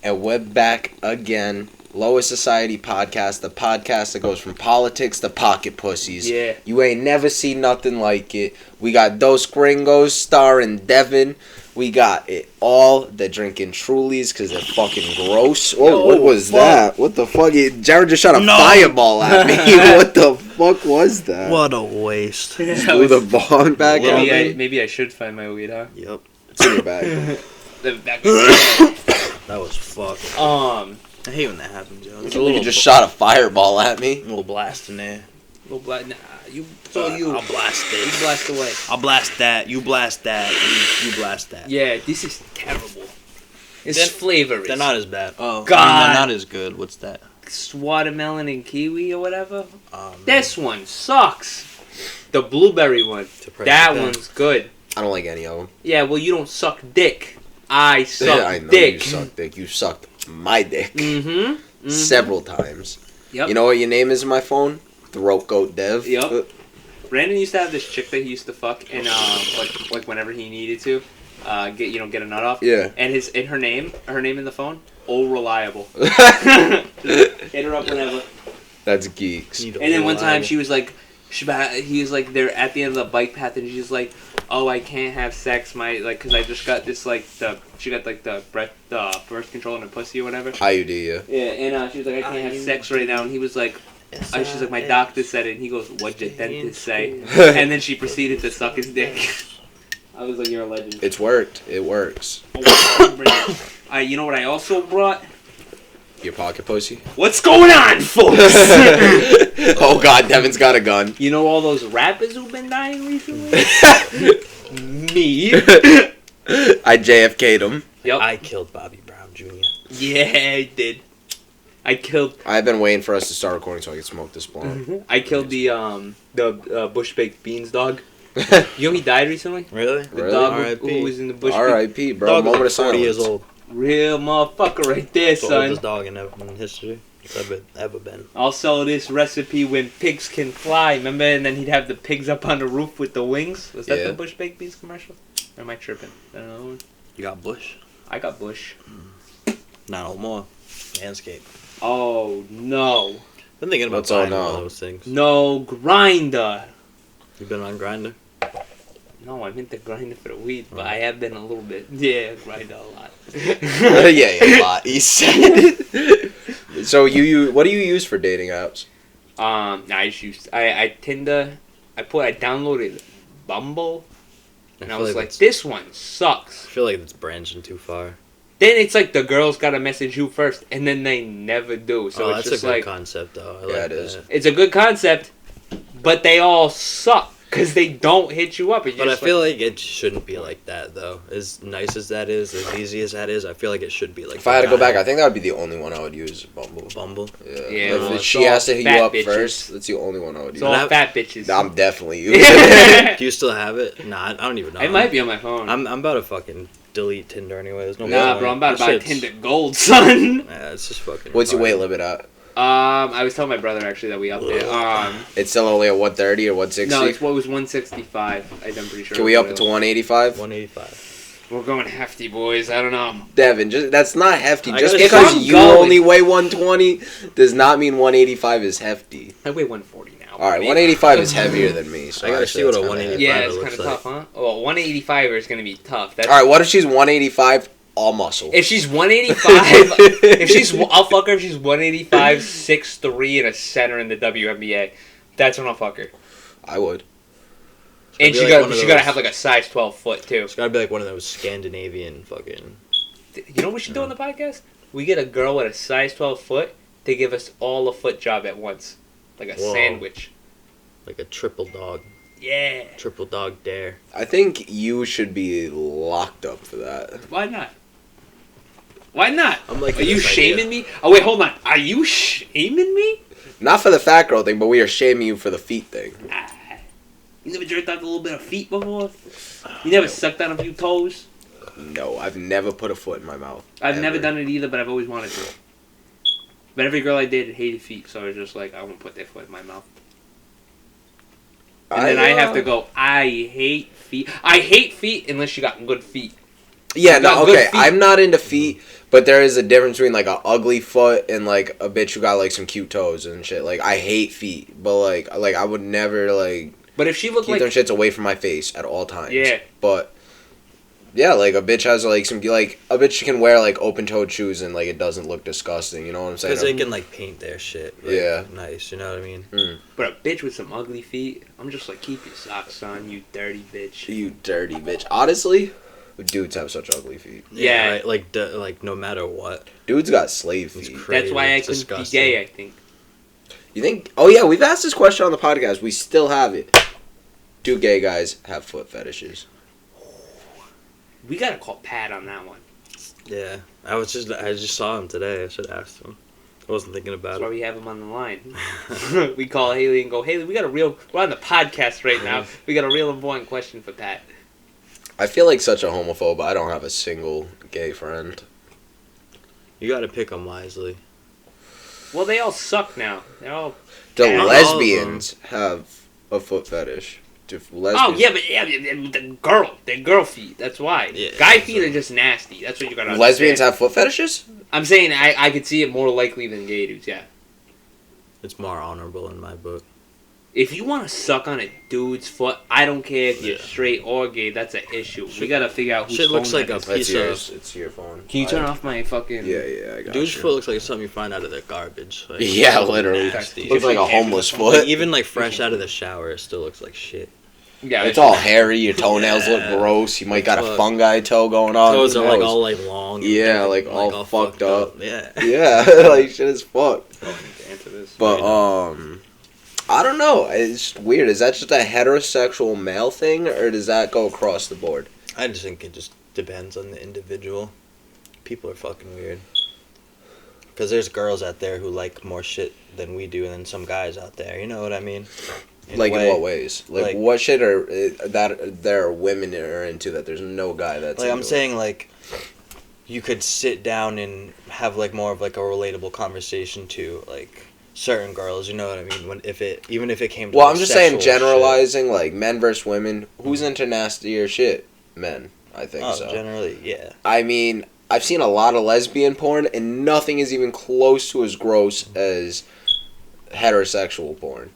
And we're back again. Lowest Society Podcast, the podcast that goes from politics to pocket pussies. Yeah. You ain't never seen nothing like it. We got Dos Gringos starring Devin. We got it all. They're drinking Trulies because they're fucking gross. Oh, what was that? What the fuck? Jared just shot a fireball at me. What the fuck was that? What a waste. Threw the bong back at me. Maybe I should find my weed, huh? Yep. It's in your bag. That was fucking. I hate when that happens, yo. It's a You little just shot a fireball at me. A little blast in there. Little black. Nah, you. I'll blast it. You blast away. I'll blast that. You blast that. You blast that. Yeah, this is terrible. It's flavorless. They're not as bad. Oh, God. they're not as good. What's that? It's watermelon and kiwi or whatever. This one sucks. The blueberry one. That one's good. I don't like any of them. Yeah, well, you don't suck dick. I suck I know dick. you suck dick. You sucked my dick. Mm-hmm. Several times. Yep. You know what your name is in my phone? Throat Goat Dev. Yep. Brandon used to have this chick that he used to fuck, and like whenever he needed to, get a nut off. Yeah. And her name in the phone, Oh Reliable. Hit her up whenever. That's geeks. And then one time he was like, they're at the end of the bike path, and she's like, oh, I can't have sex, because I just got this she got the birth control in her pussy or whatever. IUD, yeah. Yeah, and she was like, I can't have sex right now, and he was like. She's like, my doctor said it, and he goes, what'd your dentist say? And then she proceeded to suck his dick. I was like, you're a legend. It's worked. It works. You know what I also brought? Your pocket pussy? What's going on, folks? Oh, God, Devin's got a gun. You know all those rappers who've been dying recently? Me. I JFK'd him. Yep. I killed Bobby Brown Jr. Yeah, I did. I've been waiting for us to start recording so I can smoke this blunt. I killed the bush baked beans dog. You know he died recently? Really? The dog who was in the bush. R.I.P. bro. Dog Moment of was 40 silence. years old. Real motherfucker right there, The son. oldest dog in history ever been. I'll sell this recipe when pigs can fly, remember? And then he'd have the pigs up on the roof with the wings. Was that the Bush Baked Beans commercial? Or am I tripping? Another one? You got Bush? I got Bush. Not no more. Manscaped. Oh, no. Been thinking about buying one of those things. No, Grinder. You been on Grindr? No, I meant the Grinder for the weed, but I have been a little bit. Yeah, Grinder a lot. Yeah, a lot. He said. So what do you use for dating apps? I just used Tinder. I downloaded Bumble, and I was like, this one sucks. I feel like it's branching too far. Then it's like the girls gotta message you first, and then they never do. So it's that's just a good like concept, though. I Yeah, like it is. that. it's a good concept, but they all suck because they don't hit you up. But I feel like it shouldn't be like that, though. As nice as that is, as easy as that is, I feel like it should be like. If I had to go back, I think that would be the only one I would use. Bumble. Bumble. Yeah. If she all has to hit you fat up bitches. first, that's the only one I would It's use. all fat bitches. I'm definitely using it. Do you still have it? Nah, I don't even know. It might be on my phone. I'm about to fucking delete Tinder anyway. There's no Nah, bro, I'm about to buy That shit's- Tinder Gold, son. Nah, it's just fucking. What's your retarded. weight limit at? I was telling my brother actually that we upped it. It's still only at 130 or 160? No, it was 165. I'm pretty sure. Can we up it to 185? 185. We're going hefty, boys. I don't know. Devin, that's not hefty. I Just gotta because say- you I'm going. only weigh 120 does not mean 185 is hefty. I weigh 140 now. All right, 185 is heavier than me. So I gotta actually see what that's a kinda 185 hefty. Yeah, it's it kind of looks tough, huh? Well, 185 is going to be tough. That's, All right, what if she's 185 all muscle? If she's 185, I'll fuck her if she's 185, 6'3", and a center in the WNBA. That's when I'll fuck her. I would. And be she like got one of she got to those- have like a size 12 foot too. It's gotta be like one of those Scandinavian fucking. You know what we should do on the podcast? We get a girl with a size 12 foot to give us all a foot job at once, like a Whoa. sandwich. Like a triple dog dare. I think you should be locked up for that. Why not? Why not? I'm like, Are you shaming me? Oh wait, hold on. Are you shaming me? Not for the fat girl thing, but we are shaming you for the feet thing. You never jerked out a little bit of feet before? You never sucked on a few toes? No, I've never put a foot in my mouth. I've ever. never done it either, but I've always wanted to. But every girl I dated hated feet, so I was just like, I won't put their foot in my mouth. And then I have to go, I hate feet. I hate feet unless you got good feet. Yeah, You got no, good okay. feet. I'm not into feet, But there is a difference between like a ugly foot and like a bitch who got like some cute toes and shit. Like I hate feet, but like I would never like. But if she looked keep like them shits away from my face at all times. Yeah. But yeah, like a bitch has like some like a bitch can wear like open toed shoes and like it doesn't look disgusting. You know what I'm saying? Because they can like paint their shit. Like, Yeah. Nice. You know what I mean? But a bitch with some ugly feet, I'm just like, keep your socks on, you dirty bitch. You dirty bitch. Honestly, dudes have such ugly feet. Yeah. Right? Like no matter what. Dudes got slave It's feet. crazy. That's why I It's couldn't disgusting. be gay, I think. You think? Oh yeah, we've asked this question on the podcast. We still have it. Do gay guys have foot fetishes? We gotta call Pat on that one. Yeah. I just saw him today. I should ask him. I wasn't thinking That's about why it. we have him on the line. We call Haley and go, Haley, we're on the podcast right now. We got a real important question for Pat. I feel like such a homophobe. I don't have a single gay friend. You got to pick them wisely. Well, they all suck now. They're all... Do Yeah, lesbians have a foot fetish? Do lesbians? Oh, yeah, but they're girl feet. That's why. Yeah, Guy feet are just nasty. That's what you gotta Lesbians understand. have foot fetishes? I'm saying I could see it more likely than gay dudes, yeah. It's more honorable in my book. If you want to suck on a dude's foot, I don't care if you're Yeah. straight or gay. That's an issue. We gotta figure out whose Shit looks phone like that a is. That's piece yours. of... It's your phone. Can you turn off my fucking... Yeah, I got Dude's you. foot looks like something you find out of the garbage. Like, Yeah, literally. nasty. Looks like a homeless Like, foot. even like fresh out of the shower, it still looks like shit. Yeah, It's all hairy. Your toenails Yeah. look gross. You might got a Fuck. fungi toe going on. Toes Who are like knows? all like long. and Yeah, thick like, and, all fucked up. Yeah. Yeah, like shit is fucked. Oh, I need to answer this. But I don't know. It's weird. Is that just a heterosexual male thing, or does that go across the board? I just think it just depends on the individual. People are fucking weird. Because there's girls out there who like more shit than we do, and then some guys out there. You know what I mean? In what ways? Like what shit are that there are women that are into that there's no guy that's Like I'm into? saying, like you could sit down and have like more of like a relatable conversation to like certain girls. You know what I mean? Even if it came to Well, like, I'm just saying sexual generalizing like men versus women. Who's into nastier shit? Men, I think shit. so. Generally, yeah. I mean, I've seen a lot of lesbian porn, and nothing is even close to as gross as heterosexual porn.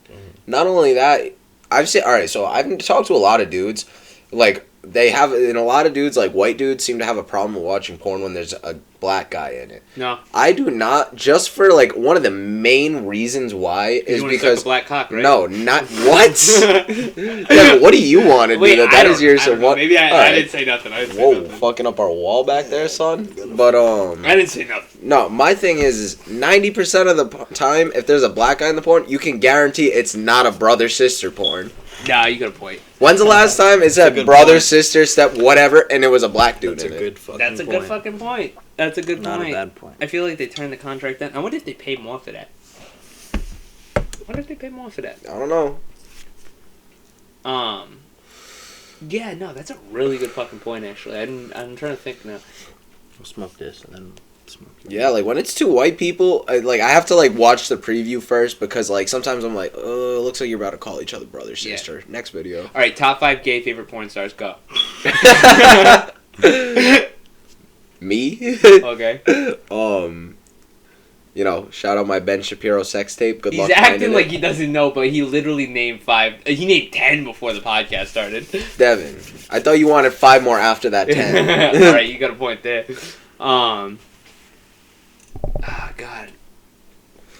Not only that, I've talked to a lot of dudes, like, they have, and a lot of dudes, like, white dudes seem to have a problem with watching porn when there's a black guy in it. No. I do not, just for, like, one of the main reasons why is You wanna because... suck a black cock, right? No, not, what? Yeah, but what do you want to do? Wait, That is your... I don't know. what? Maybe I Alright. didn't say nothing. Whoa, fucking up our wall back there, son. But, I didn't say nothing. no, my thing is 90% of the time, if there's a black guy in the porn, you can guarantee it's not a brother-sister porn. Nah, you got a point. When's the last time it a said good brother, point. sister, step, whatever, and it was a black dude That's a in it? good fucking That's a point. good fucking point. That's a good Not point. a bad point. I feel like they turned the contract down. I wonder if they pay more for that. I don't know. Yeah, no, that's a really good fucking point, actually. I'm trying to think now. We'll smoke this and then smoke. Yeah, like, when it's two white people, I have to, like, watch the preview first, because, like, sometimes I'm like, oh, it looks like you're about to call each other brother, sister. Next video. All right, top 5 gay favorite porn stars, go. Me? Okay. You know, shout out my Ben Shapiro sex tape. Good luck He's finding acting it. like he doesn't know, but he literally named 5. He named 10 before the podcast started. Devin, I thought you wanted 5 more after that 10. All right, you got a point there. God.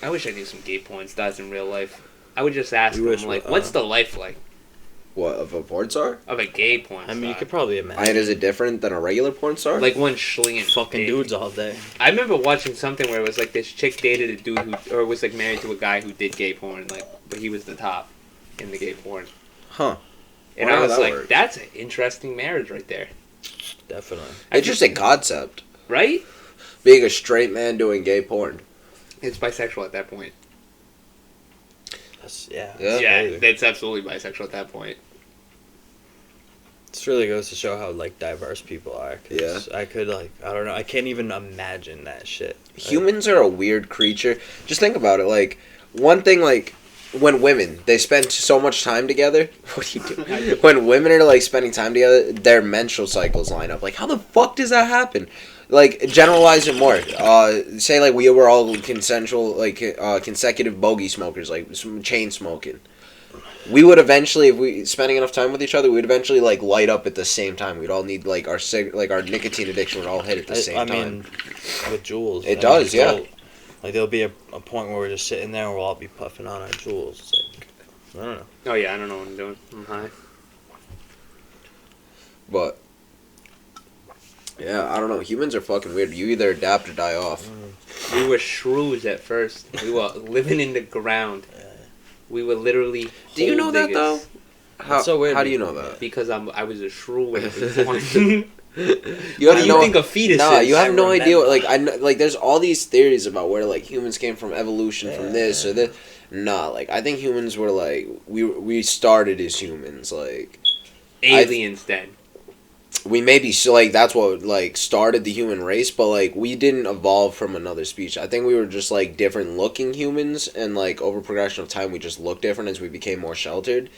I wish I knew some gay porn stars in real life. I would just ask You them, wish, like, what's the life like What, of a porn star? of a gay porn star? I mean, you could probably imagine. And is it different than a regular porn star? Like one schlinging fucking dick. dudes all day. I remember watching something where it was like this chick dated a dude who, or was like married to a guy who did gay porn, like, but he was the top in the gay porn. Huh. And Wonder I how was that like, works. that's an interesting marriage right there, Definitely. Interesting concept. right? Being a straight man doing gay porn. It's bisexual at that point. That's, yeah. Yeah. Yeah, crazy. that's absolutely bisexual at that point. This really goes to show how like diverse people are. 'Cause Yeah. I could I don't know. I can't even imagine that shit. Humans are a weird creature. Just think about it. Like, one thing, like, when women, they spend so much time together. What do you do? When women are, like, spending time together, their menstrual cycles line up. Like, how the fuck does that happen? like generalize it more. Say like we were all consensual, like consecutive bogey smokers, like some chain smoking. We would eventually, if we spending enough time with each other, we'd eventually like light up at the same time. We'd all need like our our nicotine addiction would all hit at the same time. I mean, with Juuls, it does, yeah. Like there'll be a point where we're just sitting there and we'll all be puffing on our Juuls. It's like, I don't know. Oh yeah, I don't know what I'm doing. I'm high. But yeah, I don't know. Humans are fucking weird. You either adapt or die off. We were shrews at first. We were living in the ground. We were literally. Do you know that diggers. though? That's so weird. How do you know that? Because I was a shrew when I was born. You What do you think a fetus Nah, is? you have no remember. idea. Like like there's all these theories about where like humans came from, evolution from this or this. Nah, like I think humans were like we started as humans. Like Aliens then. we maybe like that's what like started the human race, but like we didn't evolve from another species. I think we were just like different looking humans, and like over progression of time, we just looked different as we became more sheltered.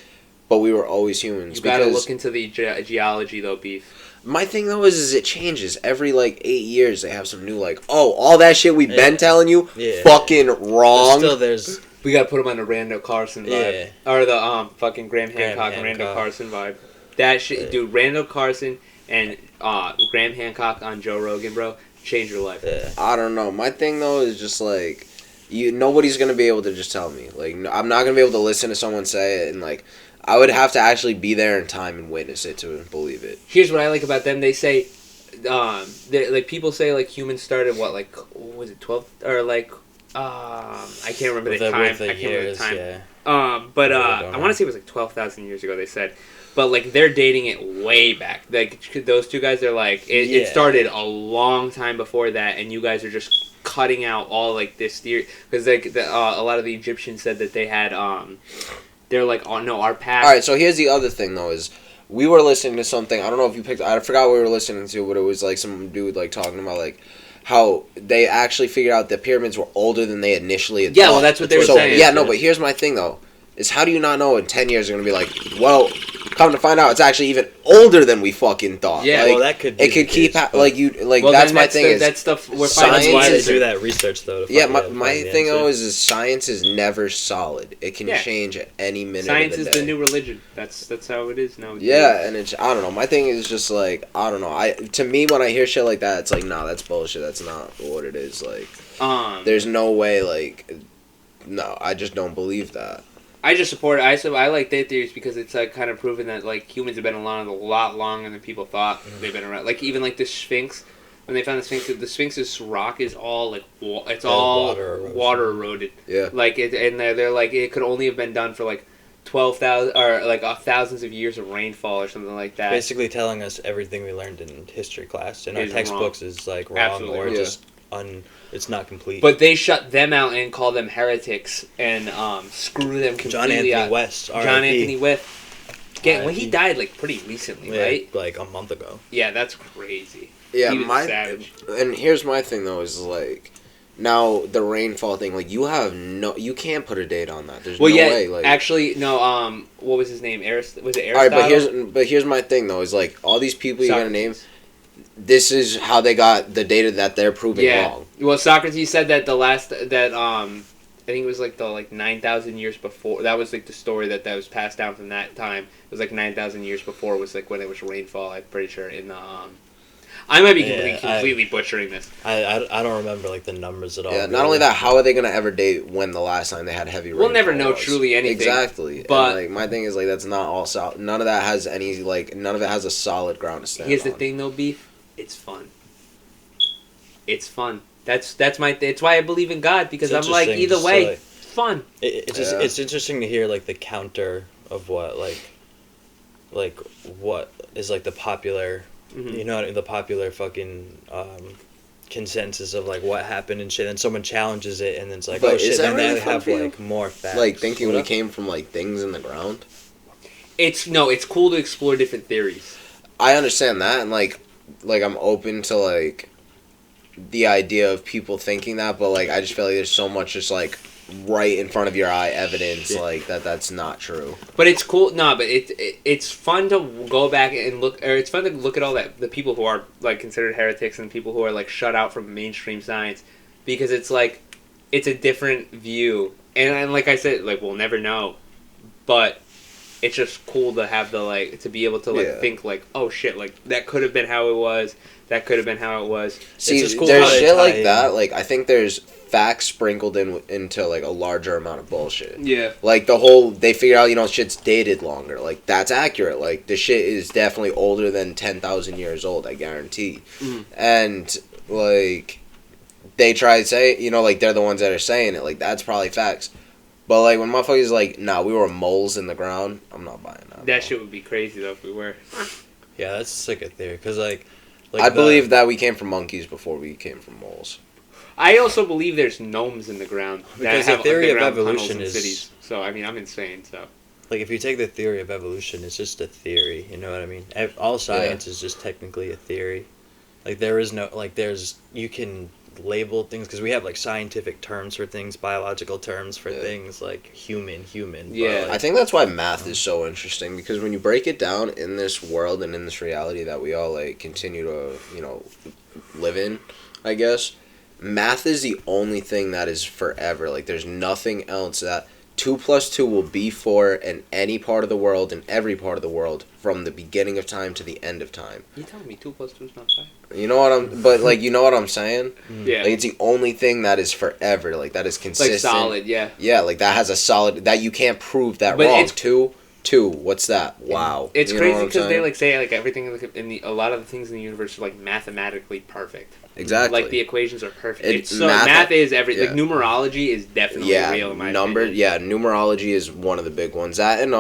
But we were always humans. You gotta look into the geology though, Beef. My thing though is it changes every like 8 years. They have some new like, oh, all that shit we've been telling you, fucking wrong. But still, We gotta put him on the Randall Carson vibe, or the fucking Graham Hancock and Randall Carson vibe. That shit, dude. Randall Carson and Graham Hancock on Joe Rogan, bro, change your life. I don't know. My thing though is just like, nobody's gonna be able to just tell me. Like, I'm not gonna be able to listen to someone say it, and like, I would have to actually be there in time and witness it to believe it. Here's what I like about them. They say, like people say like humans started what was it 12 or like I can't remember the time. I can't remember the time. Yeah. But I want to say it was like 12,000 years ago. They said, but like they're dating it way back. Like those two guys, they're like it started a long time before that, and you guys are just cutting out all like this theory because like a lot of the Egyptians said that they had they're like, oh no, our past. All right, so here's the other thing though is we were listening to something. I don't know if you picked. I forgot what we were listening to, but it was like some dude like talking about like how they actually figured out the pyramids were older than they initially had thought. Well, that's what they were saying. Yeah, no, but here's my thing though. Is how do you not know in 10 years they're going to be like, well, come to find out it's actually even older than we fucking thought. Yeah, like, well, that could be it could keep, like, you, like, well, that's my thing. That stuff we're science That's why they is, do that research, though. Yeah, my thing always is science is never solid. It can change at any minute Science of the is day. the new religion. That's how it is now. Yeah, and it's, I don't know. My thing is just, like, I don't know. To me, when I hear shit like that, it's like, nah, that's bullshit. That's not what it is. Like, there's no way, like, no, I just don't believe that. I just support it. I like their theories because it's like kind of proven that like humans have been around a lot longer than people thought they've been around. Like even like the Sphinx, when they found the Sphinx's rock is all like it's all water eroded. Yeah. Like and they're like it could only have been done for like 12,000 or like thousands of years of rainfall or something like that. Basically telling us everything we learned in history class in our textbooks is like wrong. Absolutely or wrong. just it's not complete. But they shut them out and call them heretics and screw them completely John Anthony out. West. John Anthony West. When he died like pretty recently, right? Like a month ago. Yeah, that's crazy. Yeah, he was savage. And here's my thing though is like, now the rainfall thing, like you can't put a date on that. There's no way. Like, actually, no. What was his name? Was it Aristotle? All right, but here's my thing though is like all these people you're gonna name. This is how they got the data that they're proving wrong. Well, Socrates said that I think it was like the 9,000 years before. That was like the story that was passed down from that time. It was like 9,000 years before was like when it was rainfall. I'm pretty sure in the I might be completely butchering this. I don't remember like the numbers at all. Yeah, not only that, how are they gonna ever date when the last time they had heavy rainfall? We'll never know truly anything. Exactly. But and, like my thing is like that's not all solid. None of that has any none of it has a solid ground to stand on. Here's the thing though, Beef. It's fun. It's fun. That's why I believe in God, because I'm like either way, like, fun. It's interesting to hear like the counter of what like what is like the popular you know the popular fucking consensus of like what happened and shit, and someone challenges it and then it's like, but oh shit, then really they have like more facts. Like thinking we came from like things in the ground. It's cool to explore different theories. I understand that, and like I'm open to like the idea of people thinking that, but like I just feel like there's so much just like right in front of your eye evidence like that's not true. But it's cool. No, but it's fun to go back and look, or it's fun to look at all that the people who are like considered heretics and people who are like shut out from mainstream science, because it's like it's a different view, and like I said, like we'll never know, but it's just cool to have the like to be able to like think like, oh shit, like that could have been how it was. That could have been how it was. See, cool there's shit like that. Like I think there's facts sprinkled into like a larger amount of bullshit. Yeah. Like the whole they figure out shit's dated longer. Like that's accurate. Like the shit is definitely older than 10,000 years old. I guarantee. And like they try to say like they're the ones that are saying it. Like that's probably facts. But like when motherfuckers like nah we were moles in the ground. I'm not buying that. That shit would be crazy though if we were. Yeah, that's sick a theory because like I believe that we came from monkeys before we came from moles. I also believe there's gnomes in the ground because the theory of evolution is cities. So I mean, I'm insane. So like if you take the theory of evolution, it's just a theory. You know what I mean? All science is just technically a theory. Like there is no you can label things because we have like scientific terms for things, biological terms for things like human. Yeah, like, I think that's why math is so interesting because when you break it down in this world and in this reality that we all like continue to live in, I guess math is the only thing that is forever. Like there's nothing else that 2 + 2 will be 4 in any part of the world, in every part of the world, from the beginning of time to the end of time. You telling me 2 + 2 is not 5? You know what I'm saying? Yeah. Like it's the only thing that is forever. Like that is consistent. Like solid, yeah. Yeah, like that has a solid that you can't prove that but wrong. Two. What's that? Wow. It's crazy because they like say like everything in a lot of the things in the universe are like mathematically perfect. Exactly. Like the equations are perfect. Math is everything. Like numerology is definitely real in my opinion. Yeah, numerology is one of the big ones. That and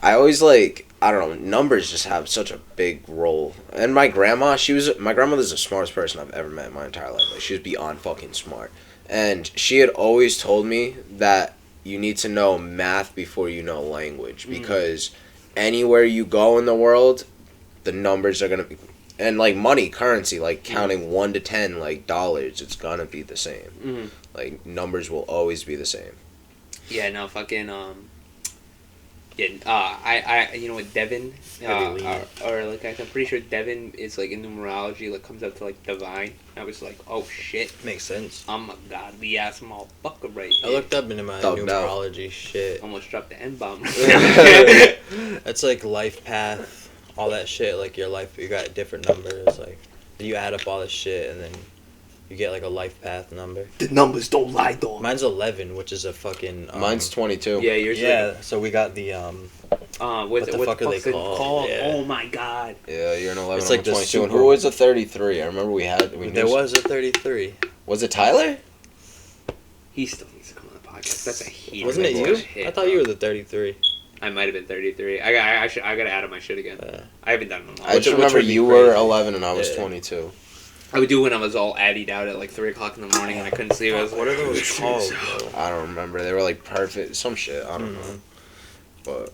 I always like I don't know, numbers just have such a big role. And my grandmother's the smartest person I've ever met in my entire life. Like she was beyond fucking smart. And she had always told me that you need to know math before you know language because anywhere you go in the world, the numbers are gonna be and like money, currency, like counting 1 to 10 like dollars, it's gonna be the same. Like numbers will always be the same. Yeah, no, fucking I you know what Devin or like I'm pretty sure Devin is like in numerology like comes up to like divine. I was like, oh shit, makes sense. I'm a godly ass motherfucker right here. I looked up into my numerology shit. Almost dropped the N-bomb. That's like life path, all that shit. Like your life, you got different numbers. Like you add up all this shit and then you get like a life path number. The numbers don't lie, though. Mine's 11, which is a fucking. Mine's 22. Yeah, yours. Yeah, so we got the what the fuck are they called? Yeah. Oh my god. Yeah, you're an 11. It's like 22. And who was a 33? I remember there was a 33. Was it Tyler? He still needs to come on the podcast. That's a huge. Wasn't it you? I thought you were the 33. I might have been 33. I gotta add up my shit again. I haven't done it in a while. I just remember you were 11 and I was 22. I would do when I was all addied out at like 3 o'clock in the morning and I couldn't sleep. I was what are those called, bro? I don't remember. They were like perfect. Some shit. I don't know. But.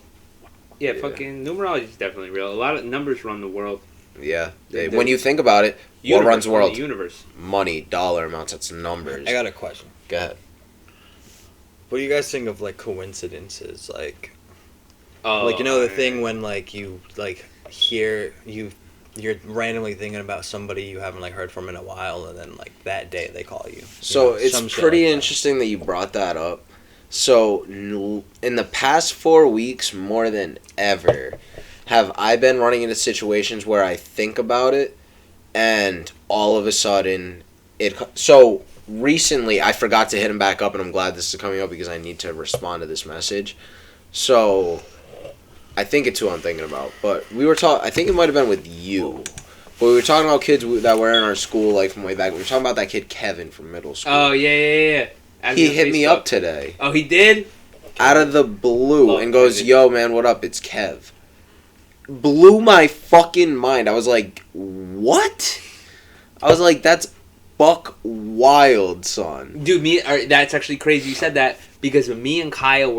Yeah, fucking numerology is definitely real. A lot of numbers run the world. Yeah. When you think about it, what runs the world? The universe. Money, dollar amounts, that's numbers. I got a question. Go ahead. What do you guys think of like coincidences? Like, like the thing when like you like hear you're randomly thinking about somebody you haven't like heard from in a while, and then like that day they call you. So it's pretty interesting that you brought that up. So in the past 4 weeks, more than ever, have I been running into situations where I think about it, and all of a sudden So recently, I forgot to hit him back up, and I'm glad this is coming up because I need to respond to this message. So I think it's who I'm thinking about, but we were talking. I think it might have been with you, but we were talking about kids that were in our school like from way back. We were talking about that kid Kevin from middle school. Oh yeah. He hit me up today. Oh, he did? Out of the blue and goes, "Yo, man, what up? It's Kev." Blew my fucking mind. I was like, "What?" I was like, "That's buck wild, son." Dude, that's actually crazy you said that because me and Kyle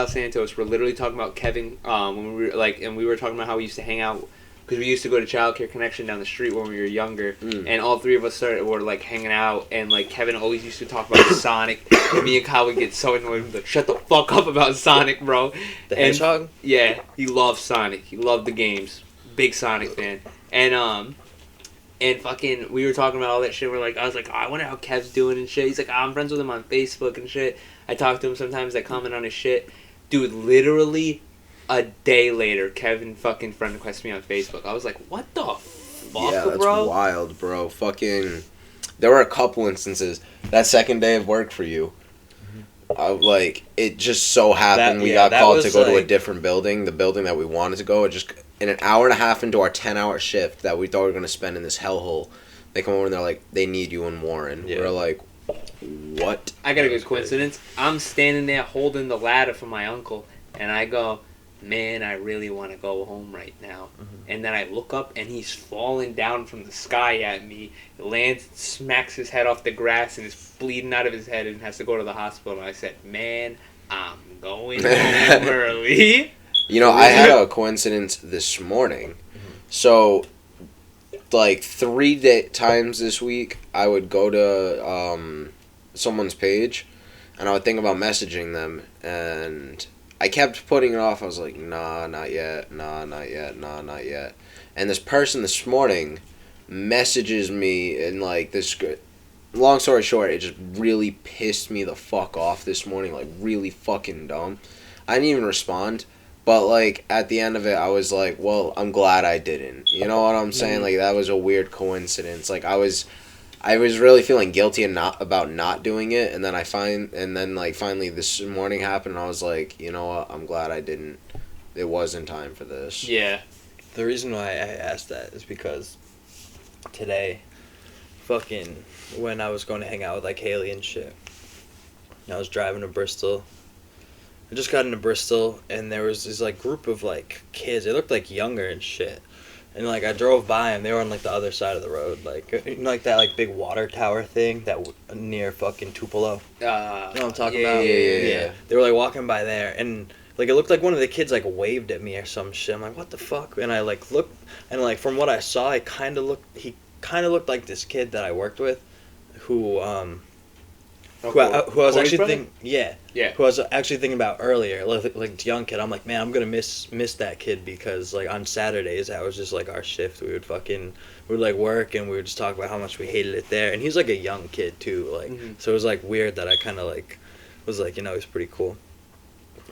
Santos were literally talking about Kevin when we were like, and we were talking about how we used to hang out because we used to go to Child Care Connection down the street when we were younger, and all three of us were like hanging out, and like Kevin always used to talk about Sonic, and me and Kyle would get so annoyed. We'd be like, shut the fuck up about Sonic, bro. The Hedgehog? Yeah, he loved Sonic. He loved the games. Big Sonic fan. And fucking, we were talking about all that shit. I was like, oh, I wonder how Kev's doing and shit. He's like, oh, I'm friends with him on Facebook and shit. I talk to him sometimes. I comment on his shit. Dude, literally a day later, Kevin fucking friend requested me on Facebook. I was like, what the fuck, yeah, that's bro? wild, bro. Fucking, there were a couple instances. That second day of work for you, it just so happened we got called to go to a different building, the building that we wanted to go. It just, in an hour and a half into our 10-hour shift that we thought we were going to spend in this hellhole, they come over and they're like, they need you in Warren. Yeah. We're like, what? I got a good coincidence. I'm standing there holding the ladder for my uncle, and I go, man, I really want to go home right now. And then I look up, and he's falling down from the sky at me. He lands, smacks his head off the grass, and is bleeding out of his head and has to go to the hospital. And I said, man, I'm going home early. You know, I had a coincidence this morning. So, like, 3 times this week, I would go to someone's page, and I would think about messaging them, and I kept putting it off. I was like, nah, not yet, nah, not yet, nah, not yet. And this person this morning messages me, and, like, this... Long story short, it just really pissed me the fuck off this morning, like, really fucking dumb. I didn't even respond. But, like, at the end of it, I was like, well, I'm glad I didn't. You know what I'm saying? Like, that was a weird coincidence. Like, I was really feeling guilty about not doing it, and then finally this morning happened, and I was like, you know what? I'm glad I didn't. It wasn't time for this. Yeah. The reason why I asked that is because today, fucking, when I was going to hang out with, like, Haley and shit, I was driving to Bristol. I just got into Bristol, and there was this, like, group of, like, kids. They looked, like, younger and shit. And, like, I drove by them. They were on, like, the other side of the road. Like, you know, like that, like, big water tower thing near fucking Tupelo. You know what I'm talking about? Yeah. They were, like, walking by there, and, like, it looked like one of the kids, like, waved at me or some shit. I'm like, what the fuck? And I, like, looked, and, like, from what I saw, he kind of looked like this kid that I worked with, who I was actually thinking, who I was actually thinking about earlier, like the young kid. I'm like, man, I'm gonna miss that kid because, like, on Saturdays that was just, like, our shift. We would like work and we would just talk about how much we hated it there. And he's, like, a young kid too, like, so it was, like, weird that I kind of, like, was like, you know, he's pretty cool.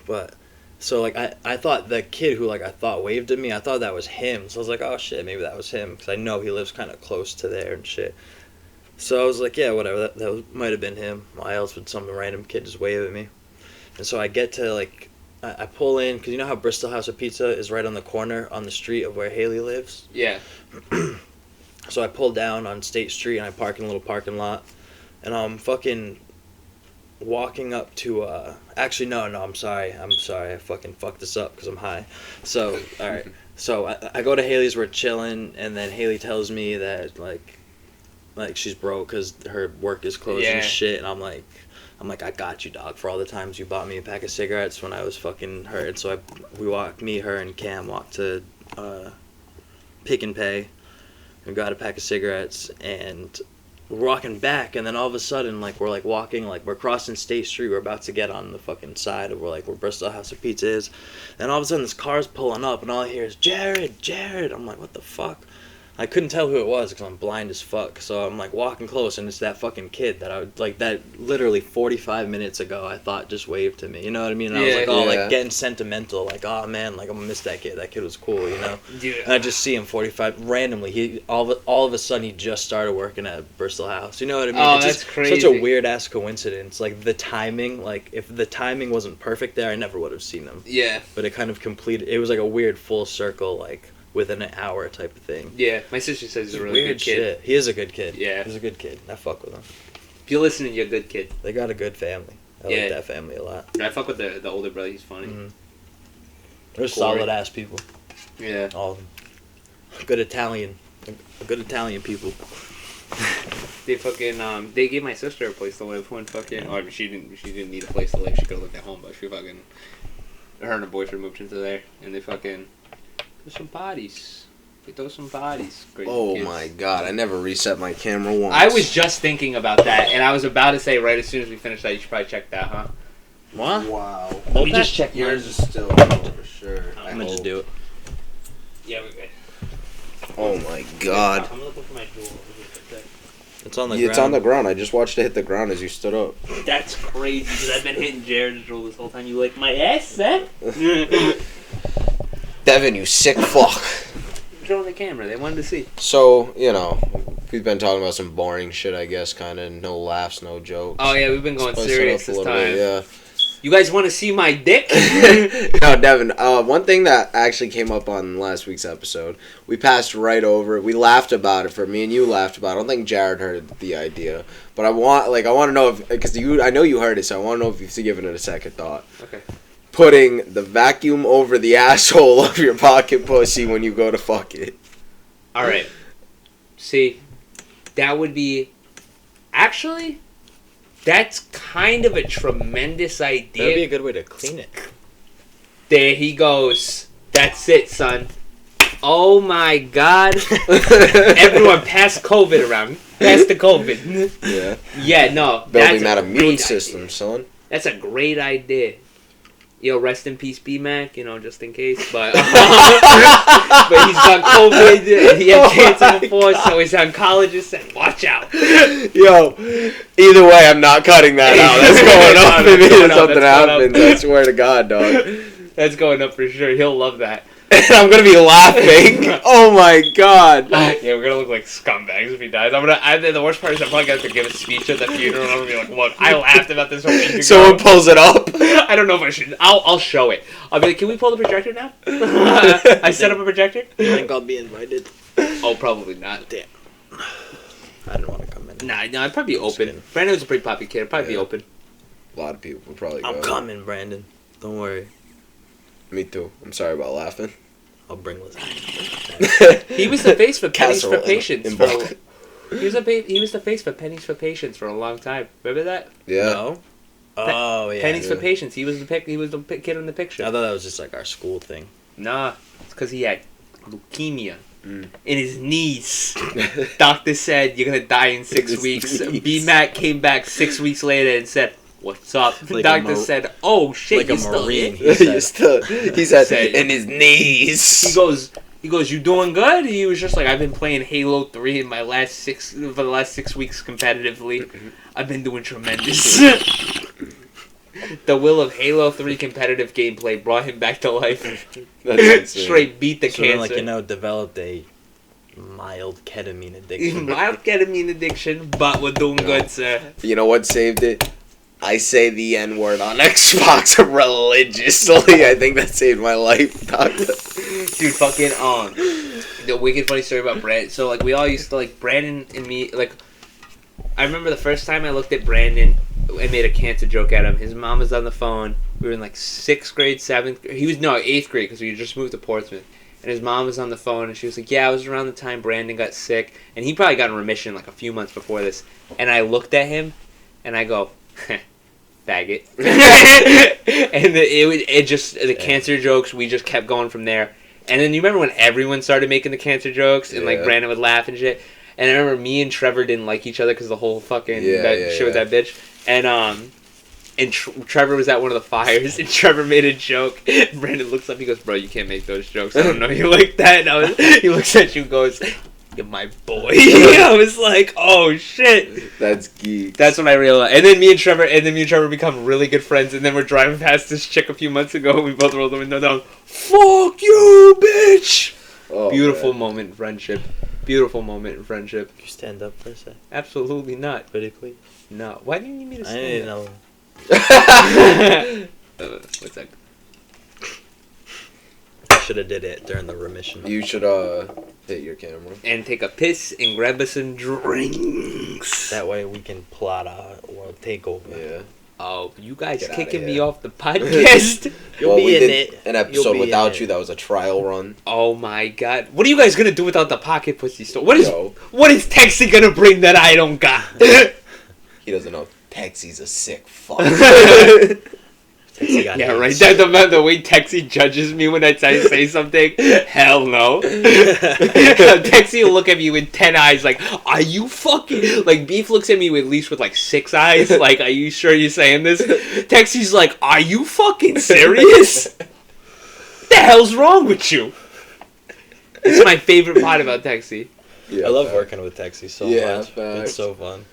But so, like, I thought the kid who, like, I thought waved at me, I thought that was him. So I was like, oh shit, maybe that was him, because I know he lives kind of close to there and shit. So I was like, yeah, whatever, that might have been him. Why else would some random kid just wave at me? And so I get to, like, I pull in, because you know how Bristol House of Pizza is right on the corner on the street of where Haley lives? Yeah. So I pull down on State Street, and I park in a little parking lot, and I'm fucking walking up to, actually, no, I'm sorry, I fucking fucked this up, because I'm high. So, alright, so I go to Haley's, we're chilling, and then Haley tells me that, like she's broke because her work is closed and shit, and I'm like, I got you, dog, for all the times you bought me a pack of cigarettes when I was fucking hurt. So me, her, and Cam walked to Pick and Pay and got a pack of cigarettes, and we're walking back, and then all of a sudden, like, we're, like, walking, like, we're crossing State Street, we're about to get on the fucking side of where Bristol House of Pizza is, and all of a sudden this car's pulling up, and all I hear is, Jared, I'm like, what the fuck? I couldn't tell who it was because I'm blind as fuck. So I'm, like, walking close, and it's that fucking kid that I would, like, that literally 45 minutes ago I thought just waved to me. You know what I mean? And I was like, like, getting sentimental. Like, oh, man, like, I'm going to miss that kid. That kid was cool, you know? Yeah. And I just see him 45, randomly. All of a sudden, he just started working at Bristol House. You know what I mean? Oh, it's that's just crazy. Such a weird-ass coincidence. Like, the timing, like, if the timing wasn't perfect there, I never would have seen him. Yeah. But it kind of completed. It was, like, a weird full circle, like, within an hour type of thing. Yeah, my sister says he's a really good kid. Shit. He is a good kid. Yeah. He's a good kid. I fuck with him. If you're listening, you're a good kid. They got a good family. I like that family a lot. I fuck with the older brother. He's funny. Mm-hmm. They're solid-ass people. Yeah. All of them. Good Italian people. They fucking, they gave my sister a place to live when fucking, I mean, she didn't need a place to live. She could have lived at home, but her and her boyfriend moved into there, and they fucking... There's some parties. We throw some bodies. Crazy Oh kids. my god, I never reset my camera once. I was just thinking about that, and I was about to say right as soon as we finish that, you should probably check that, huh? What? Wow. Let me just check Yours yours. is still for sure. I'm gonna just do it. Yeah, we're good. Oh my god. I'm looking for my jewel. It's on the It's ground. on the ground. I just watched it hit the ground as you stood up. That's crazy, because I've been hitting Jared's jewel this whole time. You like my ass, Seth? Devin, you sick fuck. Show the camera. They wanted to see. So, we've been talking about some boring shit, I guess, kind of. No laughs, no jokes. Oh, yeah, we've been going Spice it serious up a this little time. bit, You guys want to see my dick? No, Devin, one thing that actually came up on last week's episode, we passed right over it. We laughed about it. Me and you laughed about it. I don't think Jared heard the idea. But I want to know if, because I know you heard it, so I want to know if you've given it a second thought. Okay. Putting the vacuum over the asshole of your pocket pussy when you go to fuck it. All right. See, that would be... Actually... That's kind of a tremendous idea. That'd be a good way to clean it. There he goes. That's it, son. Oh my god. Everyone pass COVID around. Pass the COVID. Yeah. Yeah, no. Building that's that a immune great system, idea. son. That's a great idea. Rest in peace, B-Mac, just in case. But but he's got COVID. He had cancer before, so his oncologist said, watch out. Yo, either way, I'm not cutting that out. That's going up if something happens. I swear to God, dog. That's going up for sure. He'll love that. And I'm gonna be laughing. Oh my God. Yeah, we're gonna look like scumbags if he dies. The worst part is I'm probably gonna have to give a speech at the funeral. I'm gonna be like, look, I laughed about this a week ago. Someone pulls it up. I don't know if I should. I'll show it. I'll be like, can we pull the projector now? I set up a projector. You think I'll be invited? Oh, probably not. Damn. I didn't want to come in. Nah, I'd probably be open. kidding. Brandon was a pretty poppy kid. I'd probably be Yeah. open. A lot of people would probably go. I'm coming, Brandon. Don't worry. Me too. I'm sorry about laughing. I'll bring lasagna. He was the face for pennies for Casserole patience. in For bulk. he was the face for pennies for patience for a long time. Remember that? Yeah. No? Oh, yeah. Pennies for Yeah. patience. He was the kid in the picture. I thought that was just like our school thing. Nah, it's because he had leukemia Mm. in his knees. Doctor said you're gonna die in 6 His weeks. knees. B-Mac came back 6 weeks later and said, "What's up?" The Like a doctor said, "Oh shit, like a you still Marine. here?" He said, Said- in his knees. He goes, "You doing good?" He was just like, "I've been playing Halo 3 for the last 6 weeks competitively. I've been doing tremendous." The will of Halo 3 competitive gameplay brought him back to life. That's insane. Straight beat the So then, cancer. like, developed a mild ketamine addiction. Mild ketamine addiction, but we're doing good, sir. You know what saved it? I say the N-word on Xbox religiously. I think that saved my life, doctor. Dude, fucking, the wicked funny story about Brandon. So, like, we all used to, like, Brandon and me, like, I remember the first time I looked at Brandon, I made a cancer joke at him. His mom was on the phone. We were in, like, 6th grade, 7th grade. 8th grade, because we just moved to Portsmouth. And his mom was on the phone, and she was like, yeah, it was around the time Brandon got sick. And he probably got in remission, like, a few months before this. And I looked at him, and I go, faggot. And the cancer jokes, we just kept going from there. And then you remember when everyone started making the cancer jokes, and, like, Yeah. Brandon would laugh and shit? And I remember me and Trevor didn't like each other because the whole fucking shit with that bitch. And Trevor was at one of the fires, and Trevor made a joke. Brandon looks up, he goes, "Bro, you can't make those jokes. I don't know you like that." And he looks at you and goes, "You're my boy." I was like, "Oh shit." That's geek. That's when I realized. And then me and Trevor become really good friends. And then we're driving past this chick a few months ago. We both rolled the window down. "Fuck you, bitch." Oh, Beautiful man. moment in friendship. Beautiful moment in friendship. Could you stand up for a sec? Absolutely not. Pretty please? No. Why do you need me to I didn't stand know. up? What's that? Should have did it during the remission. You should hit your camera. And take a piss and grab us some drinks. That way we can plot a world takeover. Yeah. Oh, you guys Get outta kicking here. me off the podcast? You'll Well, be we in did it. an You'll episode be in without it. you. That was a trial run. Oh my god. What are you guys gonna do without the pocket pussy store? What Yo. is Texie gonna bring that I don't got? He doesn't know. Taxi's a sick fuck. Yeah, right. The way Texie judges me when I say something, hell no. Texie will look at me with 10 eyes like, are you fucking... Like, Beef looks at me with, at least with, like, 6 eyes. Like, are you sure you're saying this? Texie's like, are you fucking serious? What the hell's wrong with you? It's my favorite part about Texie. Yeah, I love working with Texie so much. It's so fun.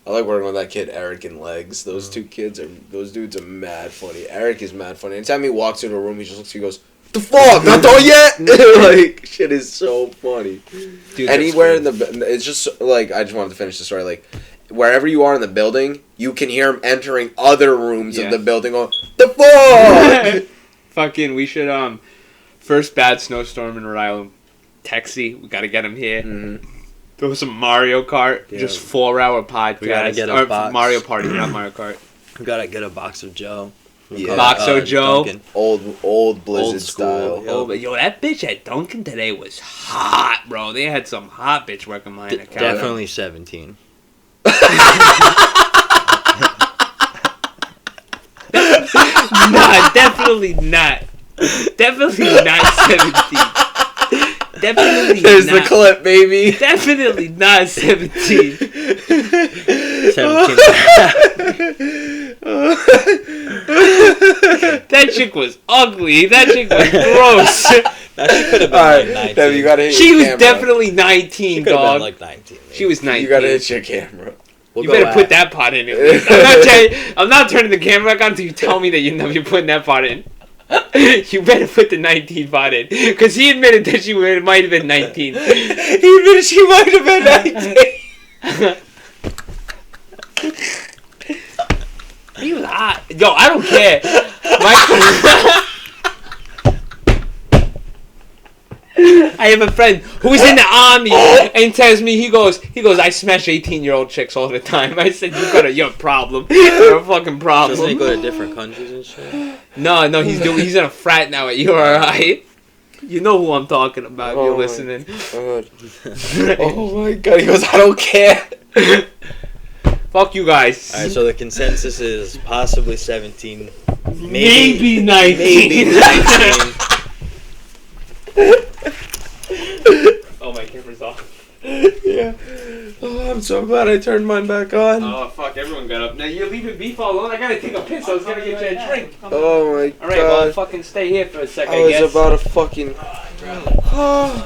I like working with that kid Eric and Legs. Those dudes are mad funny. Eric is mad funny. Anytime he walks into a room, he just looks. He goes, "The fuck, not done yet." Like, shit is so funny. Dude, anywhere in it's just like, I just wanted to finish the story. Like, wherever you are in the building, you can hear him entering other rooms of the building. Going, "The fuck." Fucking, we should first bad snowstorm in Rhode Island. Texie, we gotta get him here. Mm-hmm. There was some Mario Kart, just 4-hour podcast. We gotta get a box. Mario Party, not Mario Kart. We gotta get a box of Joe. Yeah. Boxo Joe. Duncan. Old Blizzard Old school, style. yep. Oh, but yo, that bitch at Duncan today was hot, bro. They had some hot bitch working my account. Definitely 17. Nah, definitely not. Definitely not 17. Definitely There's not. the clip, baby. Definitely not 17. 17. That chick was ugly. That chick was gross. Now she could have been like 19. Devin, you gotta hit She your was camera. definitely 19, She could have dog. been like 19. Maybe. She was 19. You gotta hit your camera. You better put that part in. I'm not turning the camera back on until you tell me that you're putting that part in. You better put the 19 part in. Because he admitted that she might have been 19. He admitted she might have been 19. He was hot. Yo, I don't care. I have a friend who's in the army and tells me, he goes, I smash 18-year-old chicks all the time. I said, you're a problem. You're a fucking problem. Doesn't he go to different countries and shit? No, he's in a frat now at URI. You know who I'm talking about if you're listening. Oh my god, he goes, I don't care. Fuck you guys. Alright, so the consensus is possibly 17. Maybe 19. Maybe 19. Oh, my camera's off. Yeah. Oh, I'm so glad I turned mine back on. Oh, fuck, everyone got up. Now, you're leaving Beef all alone? I gotta take a piss. I was gonna get you a drink. Oh my god. Alright, well, fucking stay here for a sec, I I guess. was about to fucking...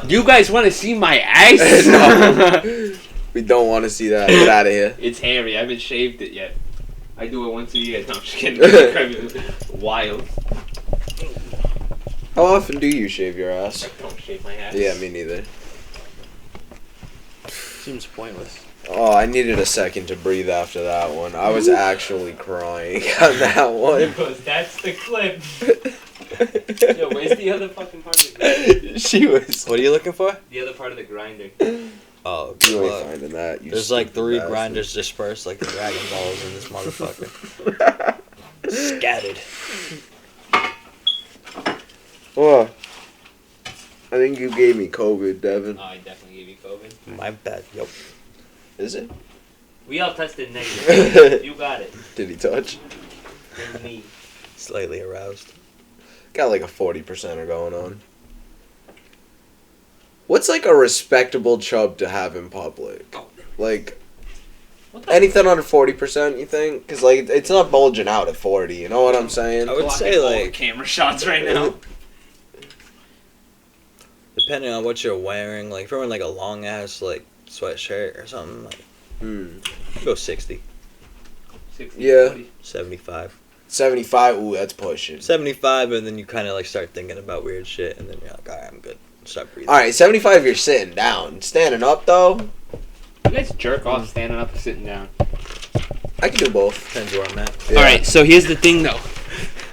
You guys want to see my ass? No. We don't want to see that. Get out of here. It's hairy. I haven't shaved it yet. I do it once a year. No, I'm just kidding. Wild. How often do you shave your ass? I don't shave my ass. Yeah, me neither. Seems pointless. Oh, I needed a second to breathe after that one. I was actually crying on that one. Because that's the clip. Yo, where's the other fucking part of the grinder? She was... What are you looking for? The other part of the grinder. Oh, You ain't fuck. finding that. You There's like stupid 3 bastard. grinders dispersed like the Dragon Balls in this motherfucker. Scattered. Oh. I think you gave me COVID, Devin. Oh, I definitely gave you COVID. My bad. Yep. Is it? We all tested negative. You got it. Did he touch? And me. Slightly aroused. Got like a 40%er going on. What's like a respectable chub to have in public? Like, anything under 40%, you think? Because like, it's not bulging out at 40, you know what I'm saying? I would say all the like, camera shots right now. depending on what you're wearing, like if you're wearing like a long ass like sweatshirt or something, like go 60. 60, Yeah. 40. 75. 75, ooh, that's pushing. 75, and then you kind of like start thinking about weird shit, and then you're like, alright, I'm good. Start breathing. Alright, 75 you're sitting down. Standing up, though, You guys jerk off standing up or sitting down. I can do both. Depends where I'm at. Yeah. Alright, so here's the thing though.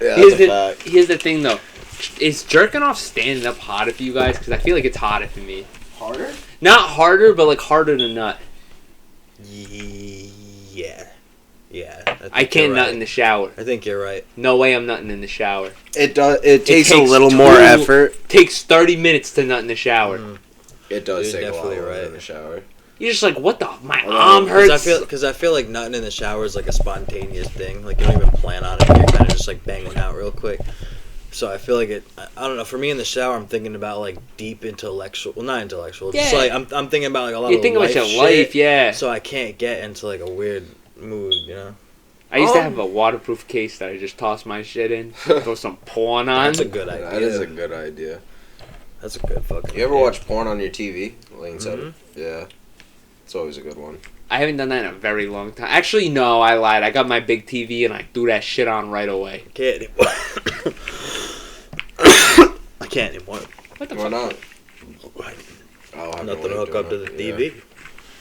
Yeah, Here's that's a fact. Here's the thing though. Is jerking off standing up harder for you guys? Because I feel like it's harder for me. Harder? Not harder, but like harder to nut. Yeah. Yeah. I can't nut in the shower. I think you're right. No way I'm nutting in the shower. It does. It takes a takes little more effort. Takes 30 minutes to nut in the shower. It does You're take a definitely while right. in the shower. You're just like, what the? My arm hurts. Because I feel like nutting in the shower is like a spontaneous thing. Like you don't even plan on it. You're kind of just like banging out real quick. So I feel like I don't know. For me in the shower, I'm thinking about like deep intellectual. Well, not intellectual. Yeah. Just like I'm thinking about like a lot You're of thinking life about your shit, life, yeah. So I can't get into like a weird mood, you know. I used to have a waterproof case that I just toss my shit in, throw some porn on. That's a good idea. That is a good idea. That's a good fucking. You ever idea. watch porn on your TV? Lane said it. Yeah. It's always a good one. I haven't done that in a very long time. Actually, no, I lied. I got my big TV and I threw that shit on right away. Can't anymore. I can't anymore. What the Why fuck? not? Nothing to hook up to the TV.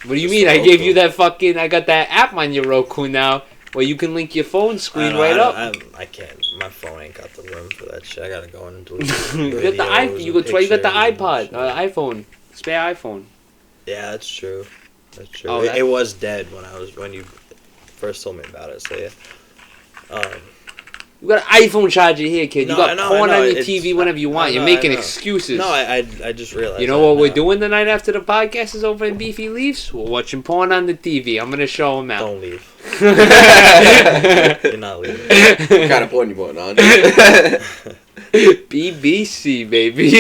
What do you mean? I gave you that fucking... I got that app on your Roku now where you can link your phone screen right up. I can't. My phone ain't got the room for that shit. I gotta go in and delete You got the that's why you got the iPod, iPhone, spare iPhone. Yeah, that's true. That's true. Oh, it was dead when you first told me about it. So yeah. You got an iPhone charger here, kid. You got porn on your TV whenever you want. You're making excuses. No, I just realized. You know what we're doing the night after the podcast is over and Beefy leaves? We're watching porn on the TV. I'm gonna show him out. Don't leave. You're not leaving. What kind of porn you putting on? BBC, baby.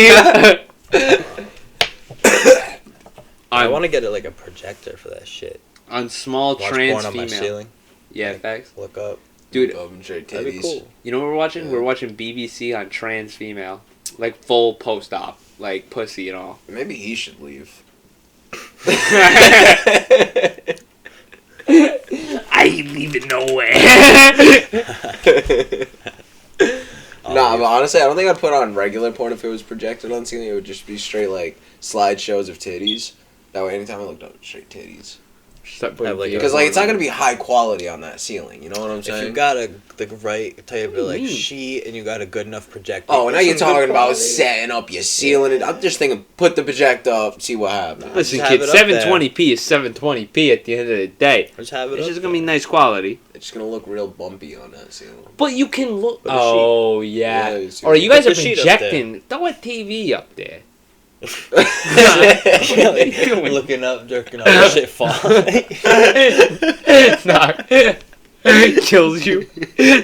I want to get like a projector for that shit. On small Watch trans porn on my female. ceiling. Yeah, facts. Look up. Dude, That'd be cool. you know what we're watching? Yeah. We're watching BBC on trans female. Like full post-op. Like pussy and all. Maybe he should leave. I ain't leaving nowhere. Nah, but honestly, I don't think I'd put on regular porn if it was projected on ceiling. It would just be straight, like, slideshows of titties. That way, anytime I looked up, straight titties. Because, like, it's not going to be high quality on that ceiling. You know what I'm saying? If you got the right type What do of you like mean? sheet and you got a good enough projector. Oh, now you're some good talking about quality. setting up your ceiling. I'm just thinking, put the projector up, see what happens. Listen, Just kid, have it up there. 720p is 720p at the end of the day. Just have it. It's up just gonna be there. nice quality. It's going to look real bumpy on that ceiling. But you can look. Put a Oh, yeah. Yeah, you see Or what you I guys mean? are Put the sheet up there. projecting. Throw a TV up there. Like, looking up, jerking off, shit falling. Nah. Kills you.